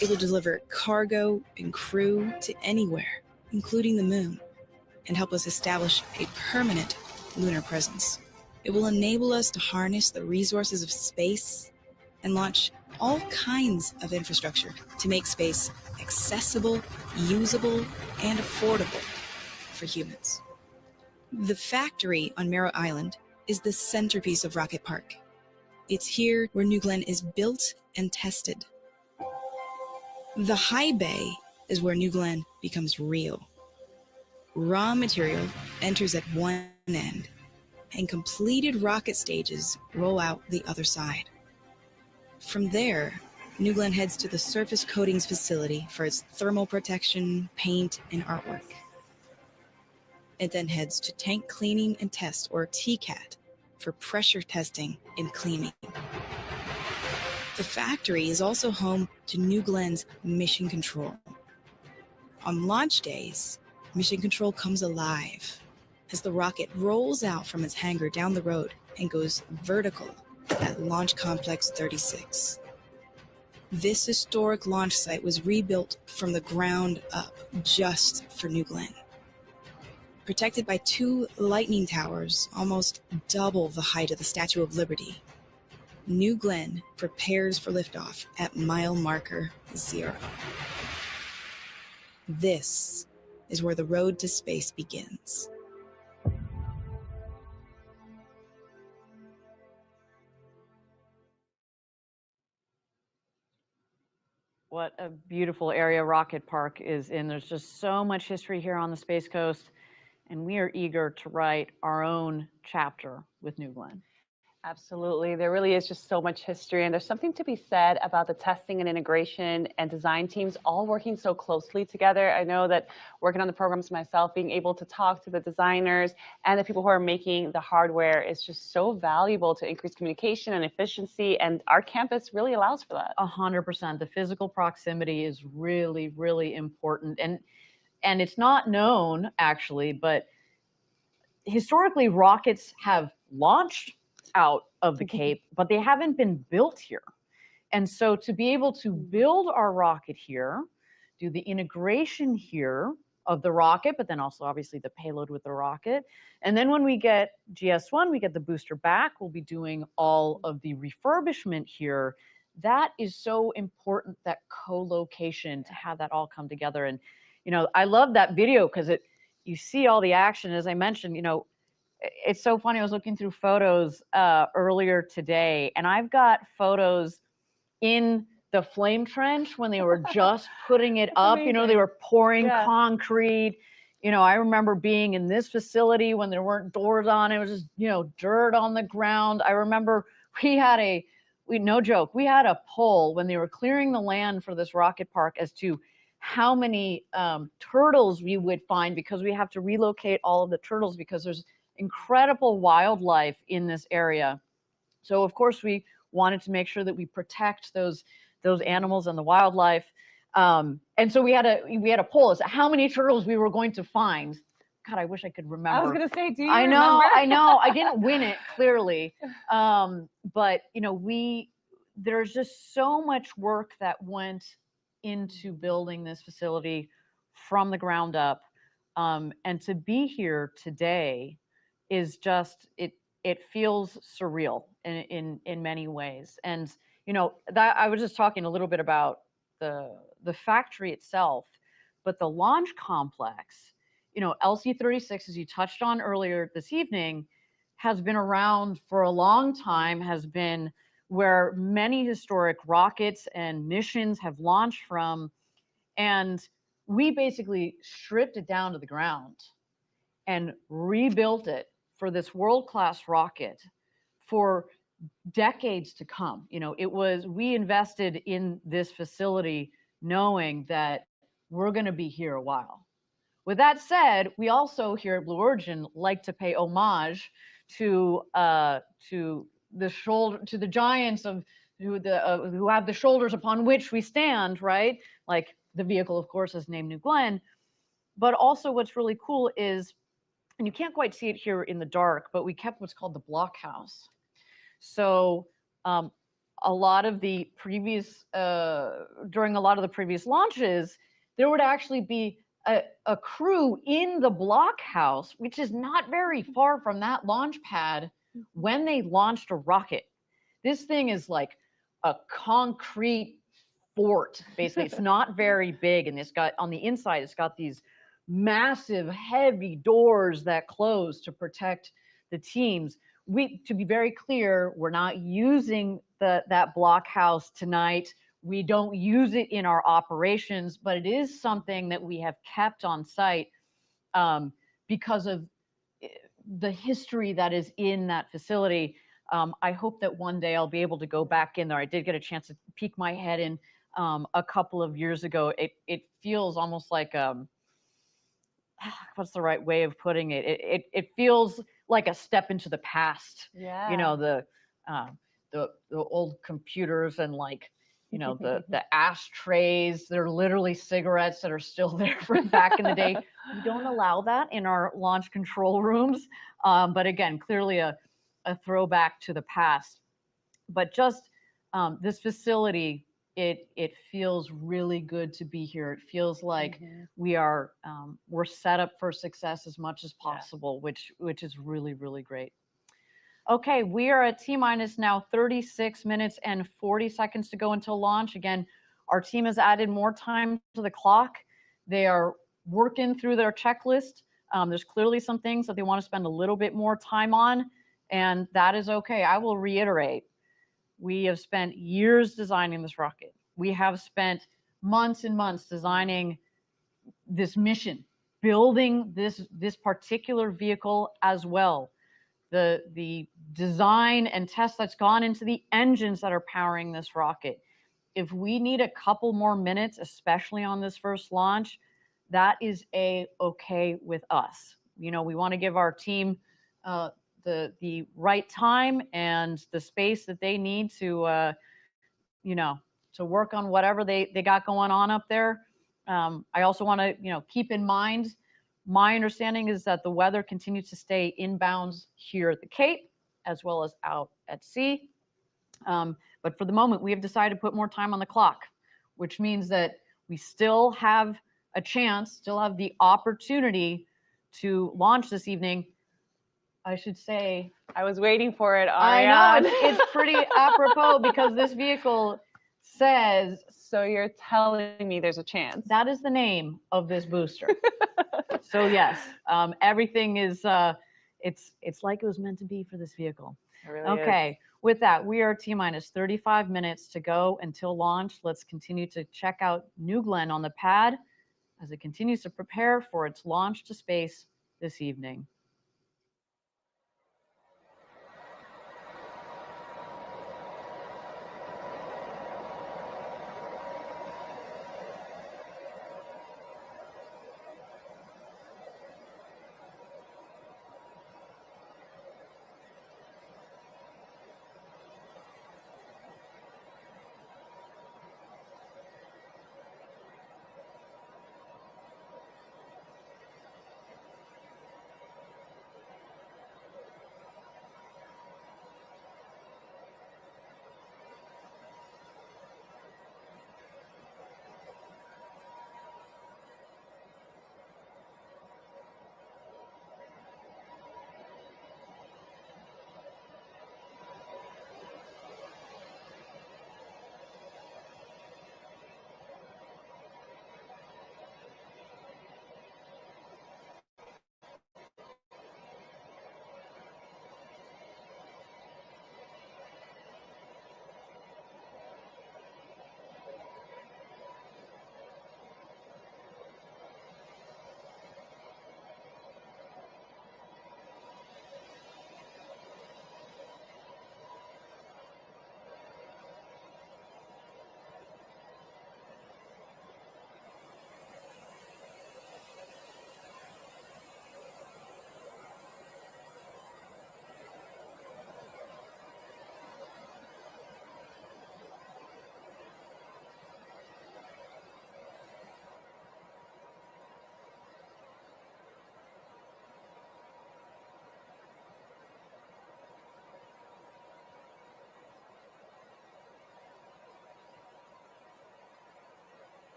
[SPEAKER 16] It will deliver cargo and crew to anywhere, including the moon, and help us establish a permanent lunar presence. It will enable us to harness the resources of space and launch all kinds of infrastructure to make space accessible, usable, and affordable for humans. The factory on Merritt Island is the centerpiece of Rocket Park. It's here where New Glenn is built and tested. The high bay is where New Glenn becomes real. Raw material enters at one end, and completed rocket stages roll out the other side. From there, New Glenn heads to the surface coatings facility for its thermal protection, paint, and artwork. It then heads to tank cleaning and test, or TCAT, for pressure testing and cleaning. The factory is also home to New Glenn's Mission Control. On launch days, Mission Control comes alive as the rocket rolls out from its hangar down the road and goes vertical at Launch Complex 36. This historic launch site was rebuilt from the ground up just for New Glenn. Protected by 2 lightning towers, almost double the height of the Statue of Liberty, New Glenn prepares for liftoff at mile marker 0. This is where the road to space begins.
[SPEAKER 1] What a beautiful area Rocket Park is in. There's just so much history here on the Space Coast, and we are eager to write our own chapter with New Glenn.
[SPEAKER 2] Absolutely. There really is just so much history, and there's something to be said about the testing and integration and design teams all working so closely together. I know that working on the programs myself, being able to talk to the designers and the people who are making the hardware is just so valuable to increase communication and efficiency, and our campus really allows for that.
[SPEAKER 1] 100%. The physical proximity is really, really important. And it's not known, actually, but historically, rockets have launched out of the Cape, but they haven't been built here. And so to be able to build our rocket here, do the integration here of the rocket, but then also obviously the payload with the rocket. And then when we get GS1, we get the booster back, we'll be doing all of the refurbishment here. That is so important, that co-location, to have that all come together. And, you know, I love that video because you see all the action. As I mentioned, you know, it's so funny. I was looking through photos earlier today, and I've got photos in the flame trench when they were just putting it up. You know, they were pouring concrete. You know, I remember being in this facility when there weren't doors on. It was just, you know, dirt on the ground. I remember no joke, we had a poll when they were clearing the land for this rocket park as to how many turtles we would find, because we have to relocate all of the turtles because there's incredible wildlife in this area. So of course we wanted to make sure that we protect those animals and the wildlife. And so we had a poll as to how many turtles we were going to find. God, I wish I could remember.
[SPEAKER 2] I was going to say, do you
[SPEAKER 1] remember? I know. I didn't win it, clearly. But, you know, there's just so much work that went into building this facility from the ground up. And to be here today is just, it feels surreal in many ways. And, you know, that I was just talking a little bit about the factory itself, but the launch complex, you know, LC-36, as you touched on earlier this evening, has been around for a long time, has been where many historic rockets and missions have launched from. And we basically stripped it down to the ground and rebuilt it for this world-class rocket for decades to come. You know, we invested in this facility knowing that we're going to be here a while. With that said, we also here at Blue Origin like to pay homage to the giants who have the shoulders upon which we stand, right? Like the vehicle, of course, is named New Glenn. But also what's really cool is, and you can't quite see it here in the dark, but we kept what's called the blockhouse. So during a lot of the previous launches, there would actually be a crew in the blockhouse, which is not very far from that launch pad, when they launched a rocket. This thing is like a concrete fort, basically. It's not very big, and on the inside, it's got these massive, heavy doors that close to protect the teams. To be very clear, we're not using that blockhouse tonight. We don't use it in our operations, but it is something that we have kept on site because of the history that is in that facility. I hope that one day I'll be able to go back in there. I did get a chance to peek my head in a couple of years ago. It feels almost like what's the right way of putting it? It feels like a step into the past.
[SPEAKER 2] Yeah.
[SPEAKER 1] You know, the old computers and like, you know, the ashtrays. They're literally cigarettes that are still there from back in the day. We don't allow that in our launch control rooms. But again, clearly a throwback to the past. But just this facility, it feels really good to be here. It feels like we're set up for success as much as possible, which is really, really great. Okay, we are at T-minus now 36 minutes and 40 seconds to go until launch. Again, our team has added more time to the clock. They are working through their checklist. There's clearly some things that they want to spend a little bit more time on, and that is okay. I will reiterate, we have spent years designing this rocket. We have spent months and months designing this mission, building this particular vehicle as well. The design and test that's gone into the engines that are powering this rocket. If we need a couple more minutes, especially on this first launch, that is okay with us. You know, we want to give our team the right time and the space that they need to, you know, to work on whatever they got going on up there. I also want to, you know, keep in mind, my understanding is that the weather continues to stay inbounds here at the Cape, as well as out at sea. But for the moment, we have decided to put more time on the clock, which means that we still have a chance, still have the opportunity to launch this evening. I should say,
[SPEAKER 2] I was waiting for it,
[SPEAKER 1] Ariane. I know, it's pretty apropos because this vehicle says.
[SPEAKER 2] So you're telling me there's a chance.
[SPEAKER 1] That is the name of this booster. So yes, everything is, it's like it was meant to be for this vehicle.
[SPEAKER 2] It really
[SPEAKER 1] okay,
[SPEAKER 2] is.
[SPEAKER 1] With that, we are T-minus 35 minutes to go until launch. Let's continue to check out New Glenn on the pad as it continues to prepare for its launch to space this evening.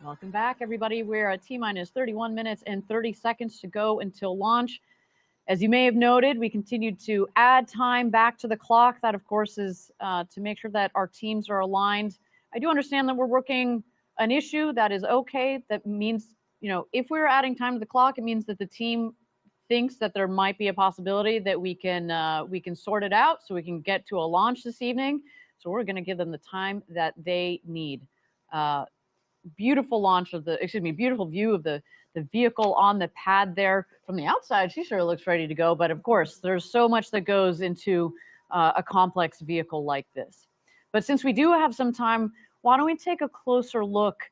[SPEAKER 1] Welcome back, everybody. We're at T-minus 31 minutes and 30 seconds to go until launch. As you may have noted, we continued to add time back to the clock. That, of course, is to make sure that our teams are aligned. I do understand that we're working an issue. That is okay. That means, you know, if we're adding time to the clock, it means that the team thinks that there might be a possibility that we can sort it out so we can get to a launch this evening. So we're going to give them the time that they need. Beautiful beautiful view of the vehicle on the pad there. From the outside, she sure looks ready to go. But of course, there's so much that goes into a complex vehicle like this. But since we do have some time, why don't we take a closer look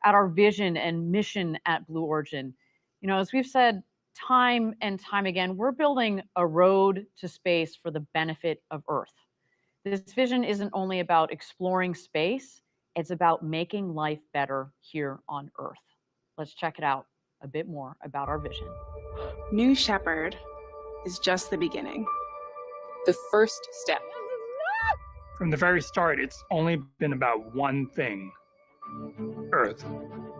[SPEAKER 1] at our vision and mission at Blue Origin? You know, as we've said time and time again, we're building a road to space for the benefit of Earth. This vision isn't only about exploring space, it's about making life better here on Earth. Let's check it out a bit more about our vision.
[SPEAKER 17] New Shepard is just the beginning. The first step.
[SPEAKER 8] From the very start, it's only been about one thing: Earth.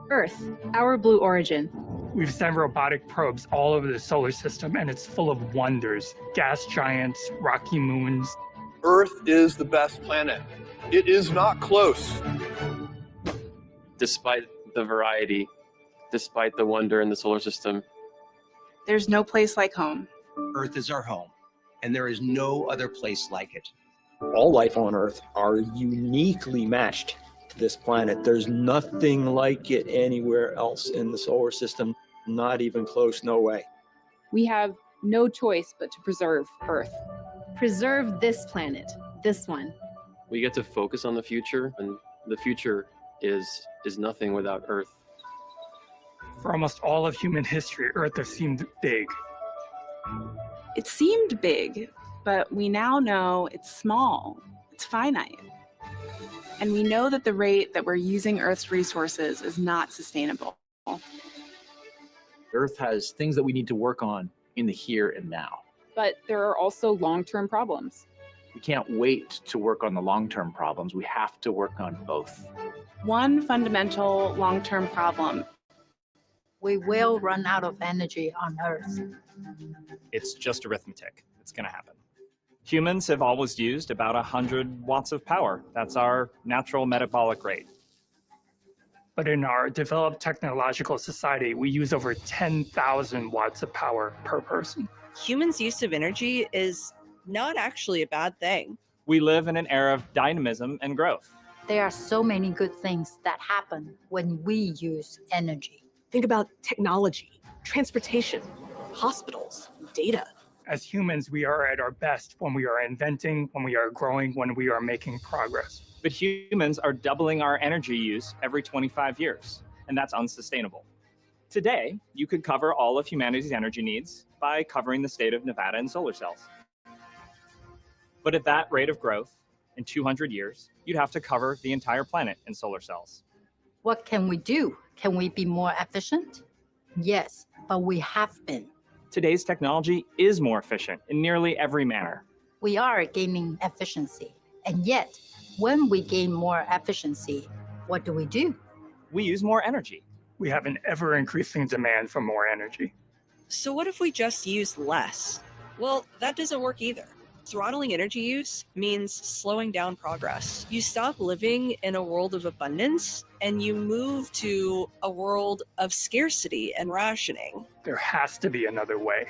[SPEAKER 17] Earth, our Blue Origin.
[SPEAKER 8] We've sent robotic probes all over the solar system, and it's full of wonders: gas giants, rocky moons.
[SPEAKER 18] Earth is the best planet. It is not close.
[SPEAKER 19] Despite the variety, despite the wonder in the solar system,
[SPEAKER 17] there's no place like home.
[SPEAKER 20] Earth is our home, and there is no other place like it.
[SPEAKER 21] All life on Earth are uniquely matched to this planet. There's nothing like it anywhere else in the solar system, not even close, no way.
[SPEAKER 17] We have no choice but to preserve Earth. Preserve this planet, this one.
[SPEAKER 19] we get to focus on the future, and the future is nothing without Earth.
[SPEAKER 8] For almost all of human history, Earth has seemed big.
[SPEAKER 17] It seemed big, but we now know it's small, it's finite. And we know that the rate that we're using Earth's resources is not sustainable.
[SPEAKER 22] Earth has things that we need to work on in the here and now.
[SPEAKER 17] But there are also long-term problems.
[SPEAKER 22] We can't wait to work on the long-term problems. We have to work on both.
[SPEAKER 17] One fundamental long-term problem.
[SPEAKER 23] We will run out of energy on Earth.
[SPEAKER 24] It's just arithmetic. It's going to happen. Humans have always used about 100 watts of power. That's our natural metabolic rate.
[SPEAKER 8] But in our developed technological society, we use over 10,000 watts of power per person.
[SPEAKER 25] Humans' use of energy is not actually a bad thing.
[SPEAKER 24] We live in an era of dynamism and growth.
[SPEAKER 23] There are so many good things that happen when we use energy.
[SPEAKER 26] Think about technology, transportation, hospitals, data.
[SPEAKER 8] As humans, we are at our best when we are inventing, when we are growing, when we are making progress.
[SPEAKER 24] But humans are doubling our energy use every 25 years, and that's unsustainable. Today, you could cover all of humanity's energy needs by covering the state of Nevada in solar cells. But at that rate of growth, in 200 years, you'd have to cover the entire planet in solar cells.
[SPEAKER 23] What can we do? Can we be more efficient? Yes, but we have been.
[SPEAKER 24] Today's technology is more efficient in nearly every manner.
[SPEAKER 23] We are gaining efficiency. And yet, when we gain more efficiency, what do?
[SPEAKER 24] We use more energy.
[SPEAKER 8] We have an ever-increasing demand for more energy.
[SPEAKER 25] So what if we just use less? Well, that doesn't work either. Throttling energy use means slowing down progress. You stop living in a world of abundance and you move to a world of scarcity and rationing.
[SPEAKER 8] There has to be another way.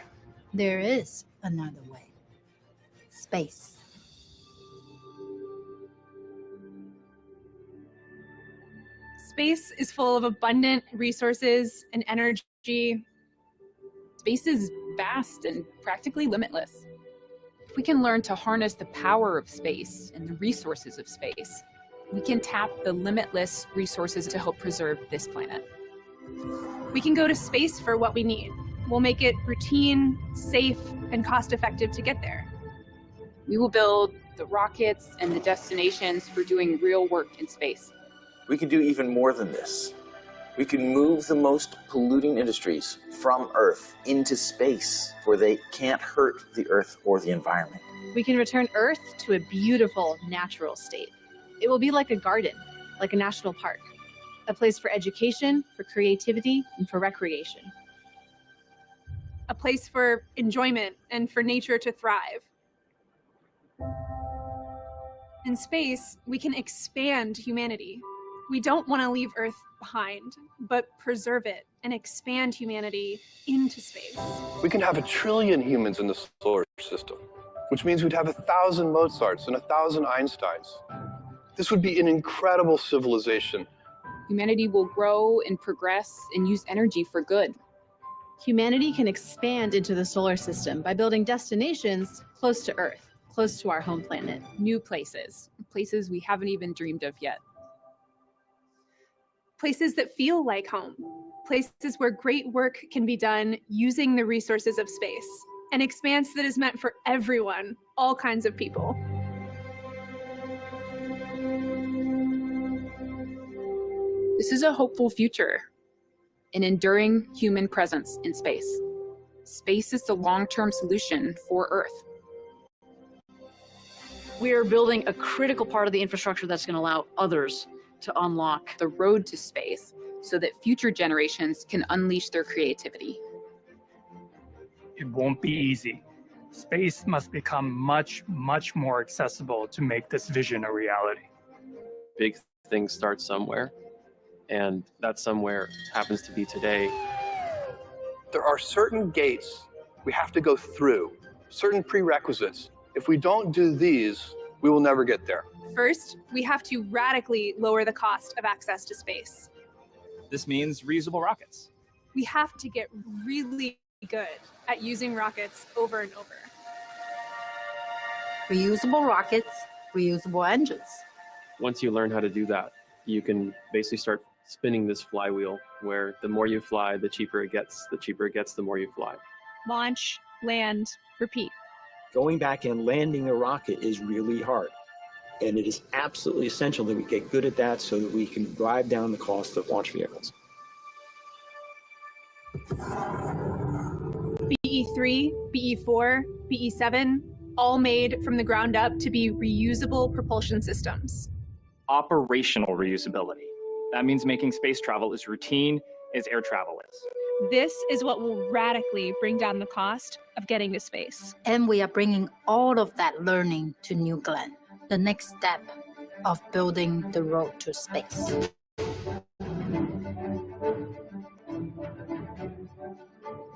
[SPEAKER 23] There is another way. Space.
[SPEAKER 27] Space is full of abundant resources and energy. Space is vast and practically limitless. If we can learn to harness the power of space and the resources of space, we can tap the limitless resources to help preserve this planet. We can go to space for what we need. We'll make it routine, safe, and cost-effective to get there. We will build the rockets and the destinations for doing real work in space.
[SPEAKER 28] We can do even more than this. We can move the most polluting industries from Earth into space where they can't hurt the Earth or the environment.
[SPEAKER 27] We can return Earth to a beautiful natural state. It will be like a garden, like a national park. a place for education, for creativity, and for recreation. A place for enjoyment and for nature to thrive. In space, we can expand humanity. We don't want to leave Earth behind, but preserve it and expand humanity into space.
[SPEAKER 18] We can have 1 trillion humans in the solar system, which means we'd have 1,000 Mozarts and 1,000 Einsteins. This would be an incredible civilization.
[SPEAKER 27] Humanity will grow and progress and use energy for good. Humanity can expand into the solar system by building destinations close to Earth, close to our home planet. New places, places we haven't even dreamed of yet. Places that feel like home, places where great work can be done using the resources of space. An expanse that is meant for everyone, all kinds of people. This is a hopeful future, an enduring human presence in space. Space is the long-term solution for Earth.
[SPEAKER 1] We are building a critical part of the infrastructure that's going to allow others to unlock
[SPEAKER 27] the road to space so that future generations can unleash their creativity.
[SPEAKER 5] It won't be easy. Space must become much, much more accessible to make this vision a reality.
[SPEAKER 19] Big things start somewhere, and that somewhere happens to be today.
[SPEAKER 18] There are certain gates we have to go through, certain prerequisites. If we don't do these, we will never get there.
[SPEAKER 27] First, we have to radically lower the cost of access to space.
[SPEAKER 24] This means reusable rockets.
[SPEAKER 27] We have to get really good at using rockets over and over.
[SPEAKER 23] Reusable rockets, reusable engines.
[SPEAKER 19] Once you learn how to do that, you can basically start spinning this flywheel where the more you fly, the cheaper it gets, the more you fly.
[SPEAKER 27] Launch, land, repeat.
[SPEAKER 21] Going back and landing a rocket is really hard. And it is absolutely essential that we get good at that so that we can drive down the cost of launch vehicles.
[SPEAKER 27] BE-3, BE-4, BE-7, all made from the ground up to be reusable propulsion systems.
[SPEAKER 24] Operational reusability. That means making space travel as routine as air travel is.
[SPEAKER 27] This is what will radically bring down the cost of getting to space.
[SPEAKER 23] And we are bringing all of that learning to New Glenn, the next step of building the road to space.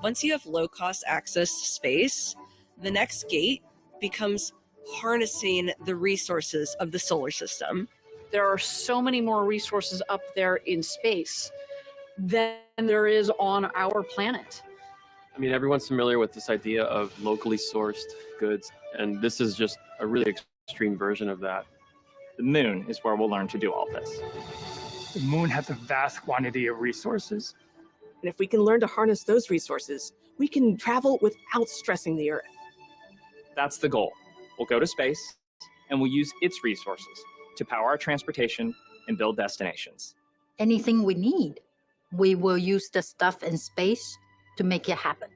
[SPEAKER 25] Once you have low-cost access to space, the next gate becomes harnessing the resources of the solar system.
[SPEAKER 1] There are so many more resources up there in space than there is on our planet.
[SPEAKER 19] I mean, everyone's familiar with this idea of locally sourced goods, and this is just a really extreme version of that.
[SPEAKER 24] The moon is where we'll learn to do all this.
[SPEAKER 5] The moon has a vast quantity of resources.
[SPEAKER 26] And if we can learn to harness those resources, we can travel without stressing the Earth.
[SPEAKER 24] That's the goal. We'll go to space, and we'll use its resources to power our transportation and build destinations.
[SPEAKER 23] Anything we need, we will use the stuff in space to make it happen.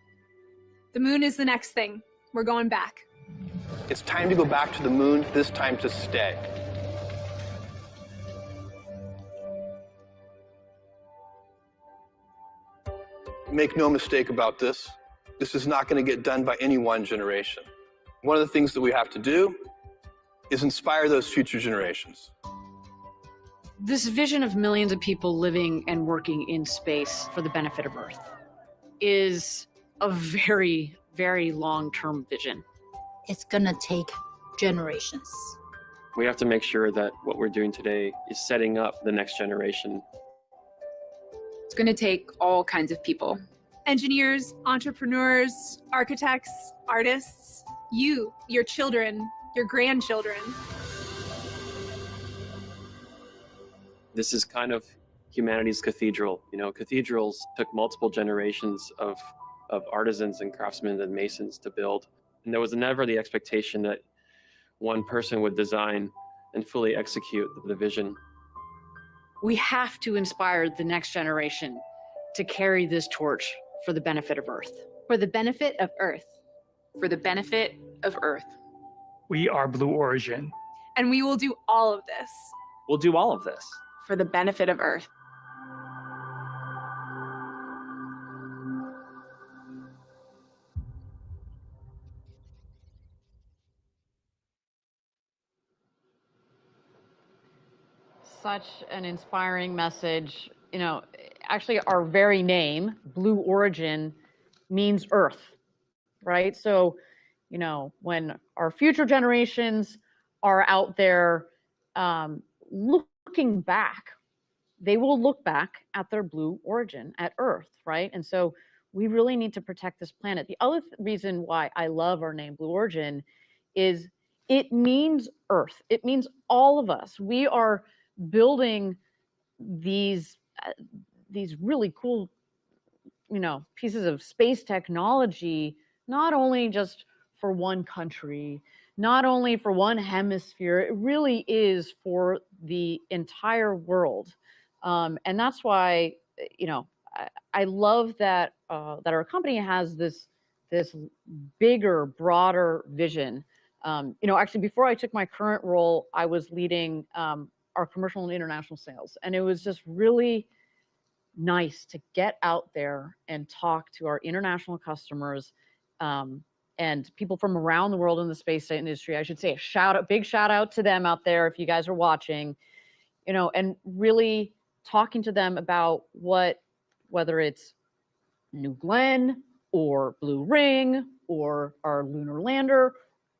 [SPEAKER 27] The moon is the next thing. We're going back.
[SPEAKER 18] It's time to go back to the moon, this time to stay. Make no mistake about this. This is not going to get done by any one generation. One of the things that we have to do is inspire those future generations.
[SPEAKER 1] This vision of millions of people living and working in space for the benefit of Earth is a very, very long-term vision.
[SPEAKER 23] It's gonna take generations.
[SPEAKER 19] We have to make sure that what we're doing today is setting up the next generation.
[SPEAKER 27] It's going to take all kinds of people. Engineers, entrepreneurs, architects, artists, you, your children, your grandchildren.
[SPEAKER 19] This is kind of humanity's cathedral. You know, cathedrals took multiple generations of artisans and craftsmen and masons to build. And there was never the expectation that one person would design and fully execute the vision.
[SPEAKER 1] We have to inspire the next generation to carry this torch for the benefit of Earth.
[SPEAKER 27] For the benefit of Earth. For the benefit of Earth.
[SPEAKER 5] We are Blue Origin.
[SPEAKER 27] And we will do all of this.
[SPEAKER 24] We'll do all of this.
[SPEAKER 27] For the benefit of Earth.
[SPEAKER 1] such an inspiring message. You know, actually our very name, Blue Origin, means Earth, right? So, you know, when our future generations are out there looking back, they will look back at their blue origin, at Earth, right? And so we really need to protect this planet. The other reason why I love our name Blue Origin is it means Earth. It means all of us. We are building these really cool, you know, pieces of space technology, not only just for one country, not only for one hemisphere, it really is for the entire world. And that's why, you know, I love that that our company has this bigger, broader vision. You know, actually, before I took my current role, I was leading our commercial and international sales, and it was just really nice to get out there and talk to our international customers and people from around the world in the space industry. I should say big shout out to them out there if you guys are watching, you know, and really talking to them about whether it's New Glenn or Blue Ring or our lunar lander,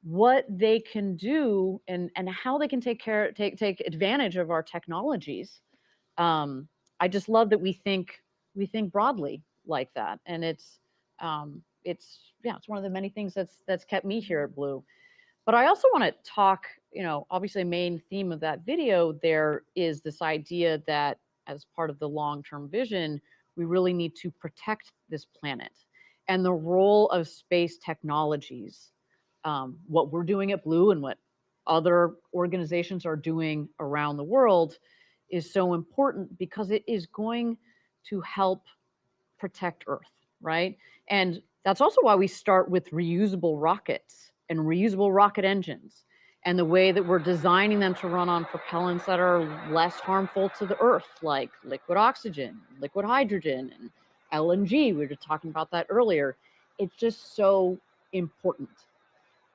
[SPEAKER 1] what they can do and how they can take advantage of our technologies. I just love that we think broadly like that, and it's one of the many things that's kept me here at Blue. But I also want to talk, you know, obviously a main theme of that video there is this idea that as part of the long-term vision, we really need to protect this planet and the role of space technologies. What we're doing at Blue and what other organizations are doing around the world is so important because it is going to help protect Earth, right? And that's also why we start with reusable rockets and reusable rocket engines and the way that we're designing them to run on propellants that are less harmful to the Earth, like liquid oxygen, liquid hydrogen, and LNG. We were just talking about that earlier. It's just so important.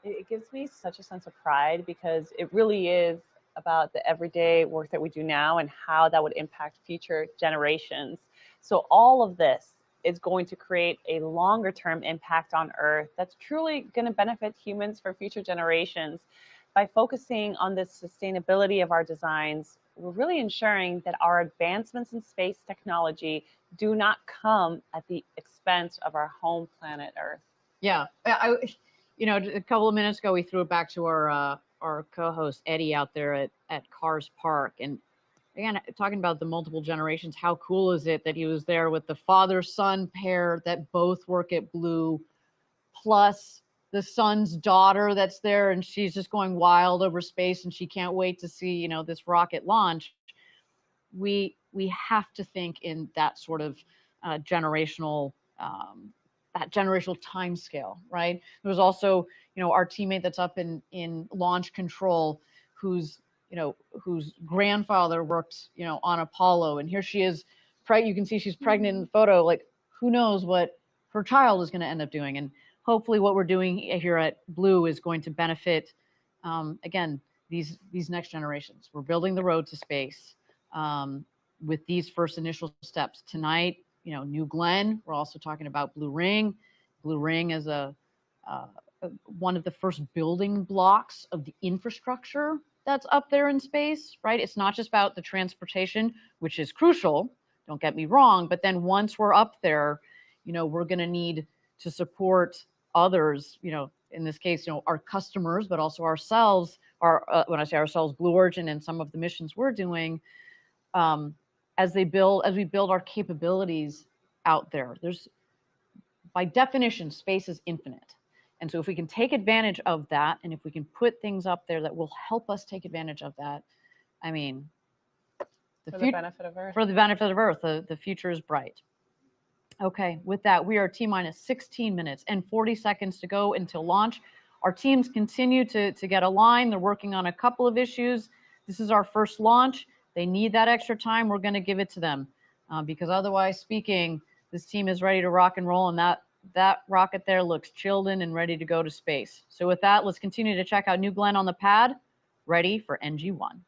[SPEAKER 2] It gives me such a sense of pride because it really is about the everyday work that we do now and how that would impact future generations. So all of this is going to create a longer term impact on Earth that's truly going to benefit humans for future generations. By focusing on the sustainability of our designs, we're really ensuring that our advancements in space technology do not come at the expense of our home planet Earth.
[SPEAKER 1] Yeah, you know, a couple of minutes ago, we threw it back to our co-host Eddie out there at Cars Park, and again, talking about the multiple generations, how cool is it that he was there with the father-son pair that both work at Blue, plus the son's daughter that's there, and she's just going wild over space, and she can't wait to see, you know, this rocket launch. We have to think in that sort of generational time scale, right? There was also, you know, our teammate that's up in launch control, whose grandfather worked, you know, on Apollo, and here she is, you can see she's pregnant in the photo. Like, who knows what her child is going to end up doing? And hopefully, what we're doing here at Blue is going to benefit, again, these next generations. We're building the road to space with these first initial steps tonight. You know, New Glenn. We're also talking about Blue Ring. Blue Ring is one of the first building blocks of the infrastructure that's up there in space, right? It's not just about the transportation, which is crucial, don't get me wrong, but then once we're up there, you know, we're going to need to support others, you know, in this case, you know, our customers, but also ourselves, when I say ourselves, Blue Origin and some of the missions we're doing, as we build our capabilities out there. There's, by definition, space is infinite. And so if we can take advantage of that, and if we can put things up there that will help us take advantage of that, I mean,
[SPEAKER 2] for the benefit of Earth.
[SPEAKER 1] For the benefit of Earth, the future is bright. Okay, with that, we are T-minus 16 minutes and 40 seconds to go until launch. Our teams continue to get aligned. They're working on a couple of issues. This is our first launch. They need that extra time. We're going to give it to them because otherwise speaking, this team is ready to rock and roll, and that rocket there looks chilled in and ready to go to space. So with that, let's continue to check out New Glenn on the pad, ready for NG1.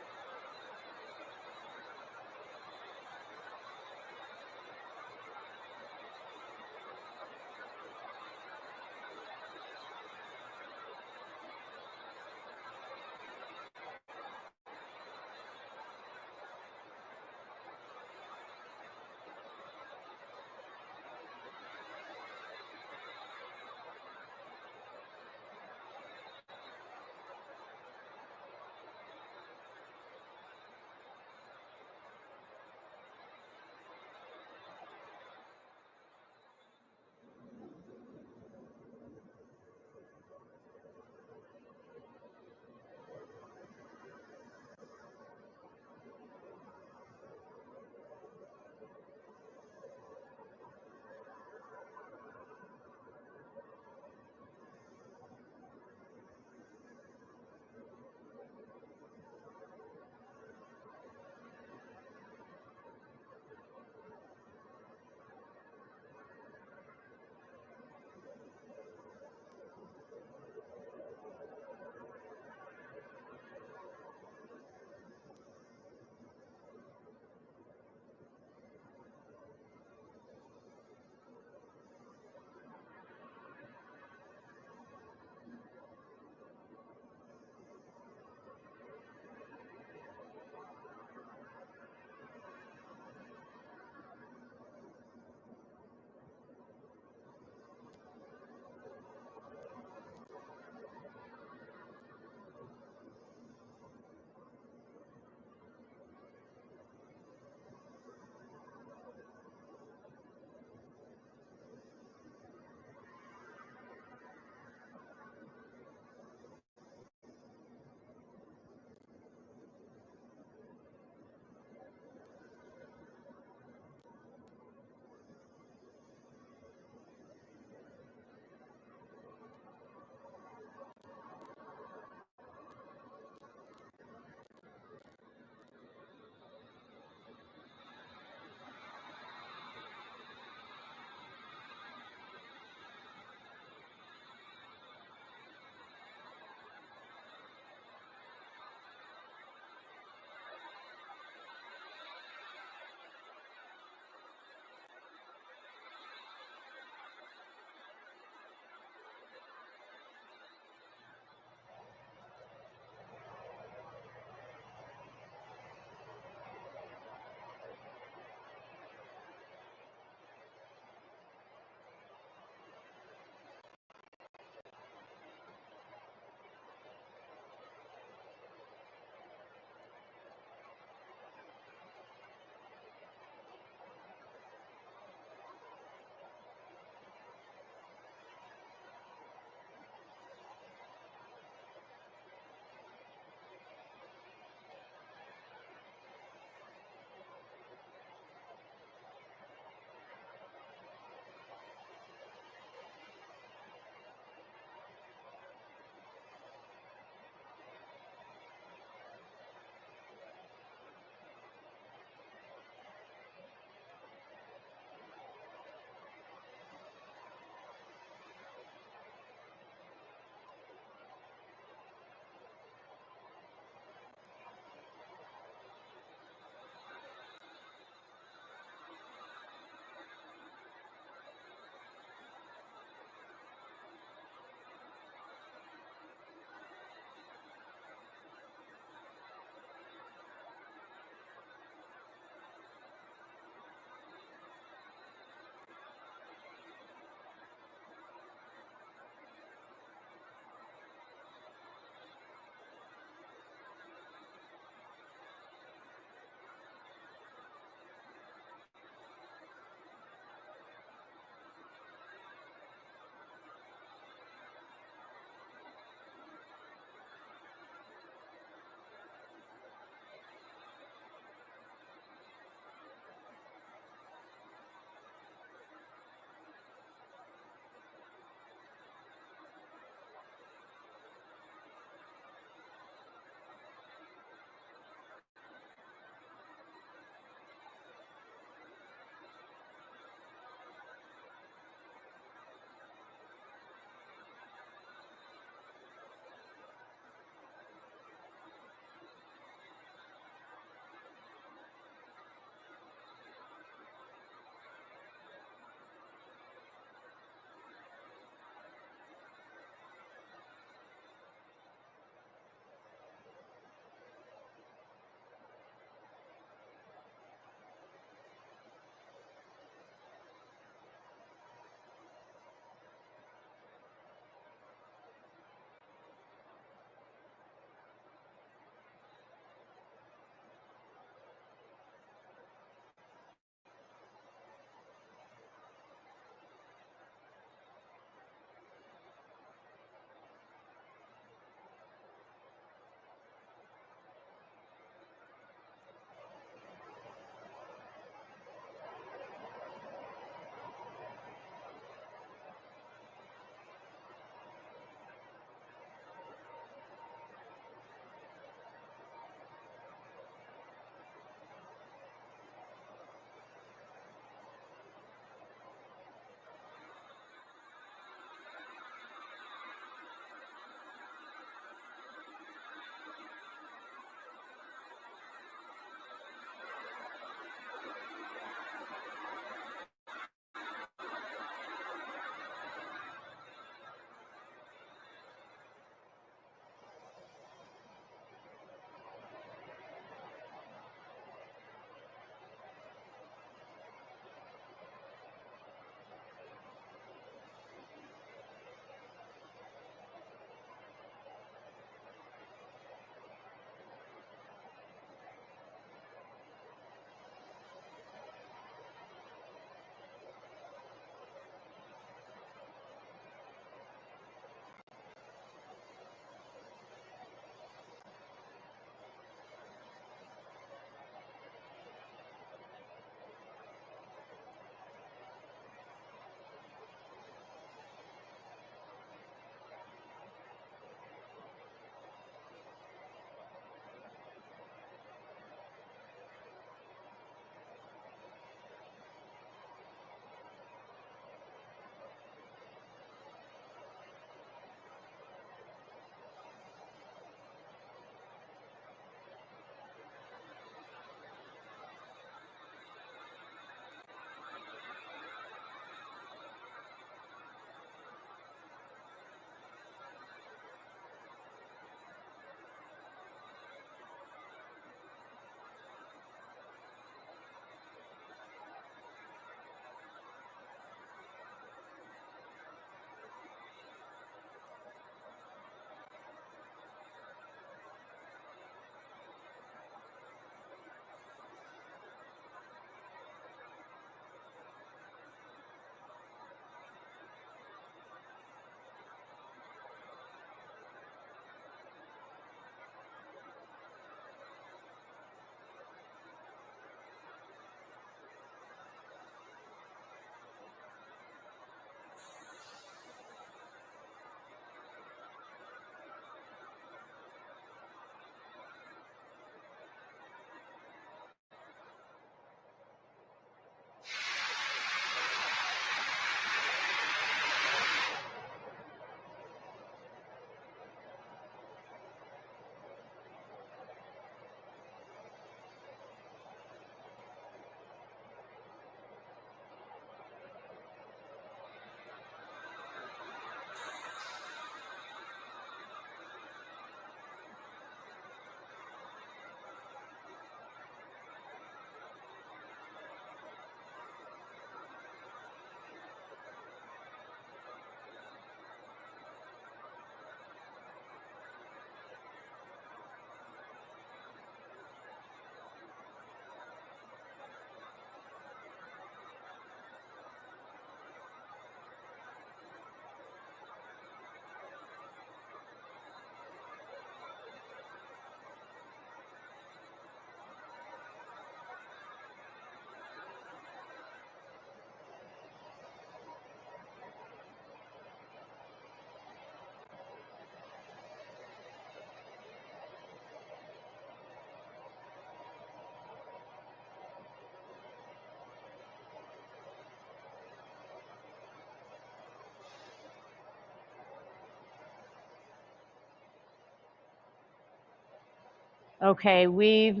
[SPEAKER 1] Okay, we've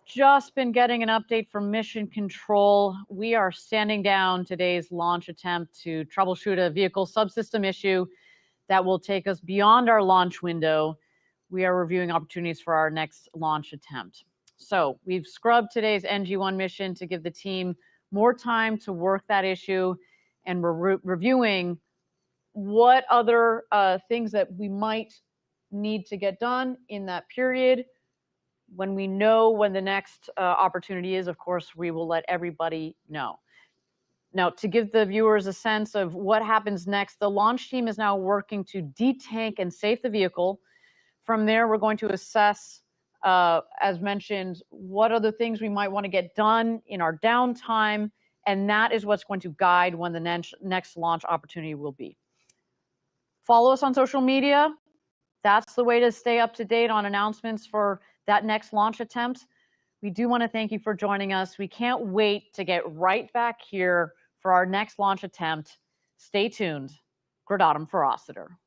[SPEAKER 1] just been getting an update from Mission Control. We are standing down today's launch attempt to troubleshoot a vehicle subsystem issue that will take us beyond our launch window. We are reviewing opportunities for our next launch attempt. So we've scrubbed today's NG1 mission to give the team more time to work that issue, and we're reviewing what other things that we might need to get done in that period. When we know when the next opportunity is, of course, we will let everybody know. Now, to give the viewers a sense of what happens next, the launch team is now working to detank and safe the vehicle. From there, we're going to assess, as mentioned, what other things we might want to get done in our downtime, and that is what's going to guide when the next launch opportunity will be. Follow us on social media. That's the way to stay up to date on announcements for that next launch attempt. We do want to thank you for joining us. We can't wait to get right back here for our next launch attempt. Stay tuned. Gradatum for Rossiter.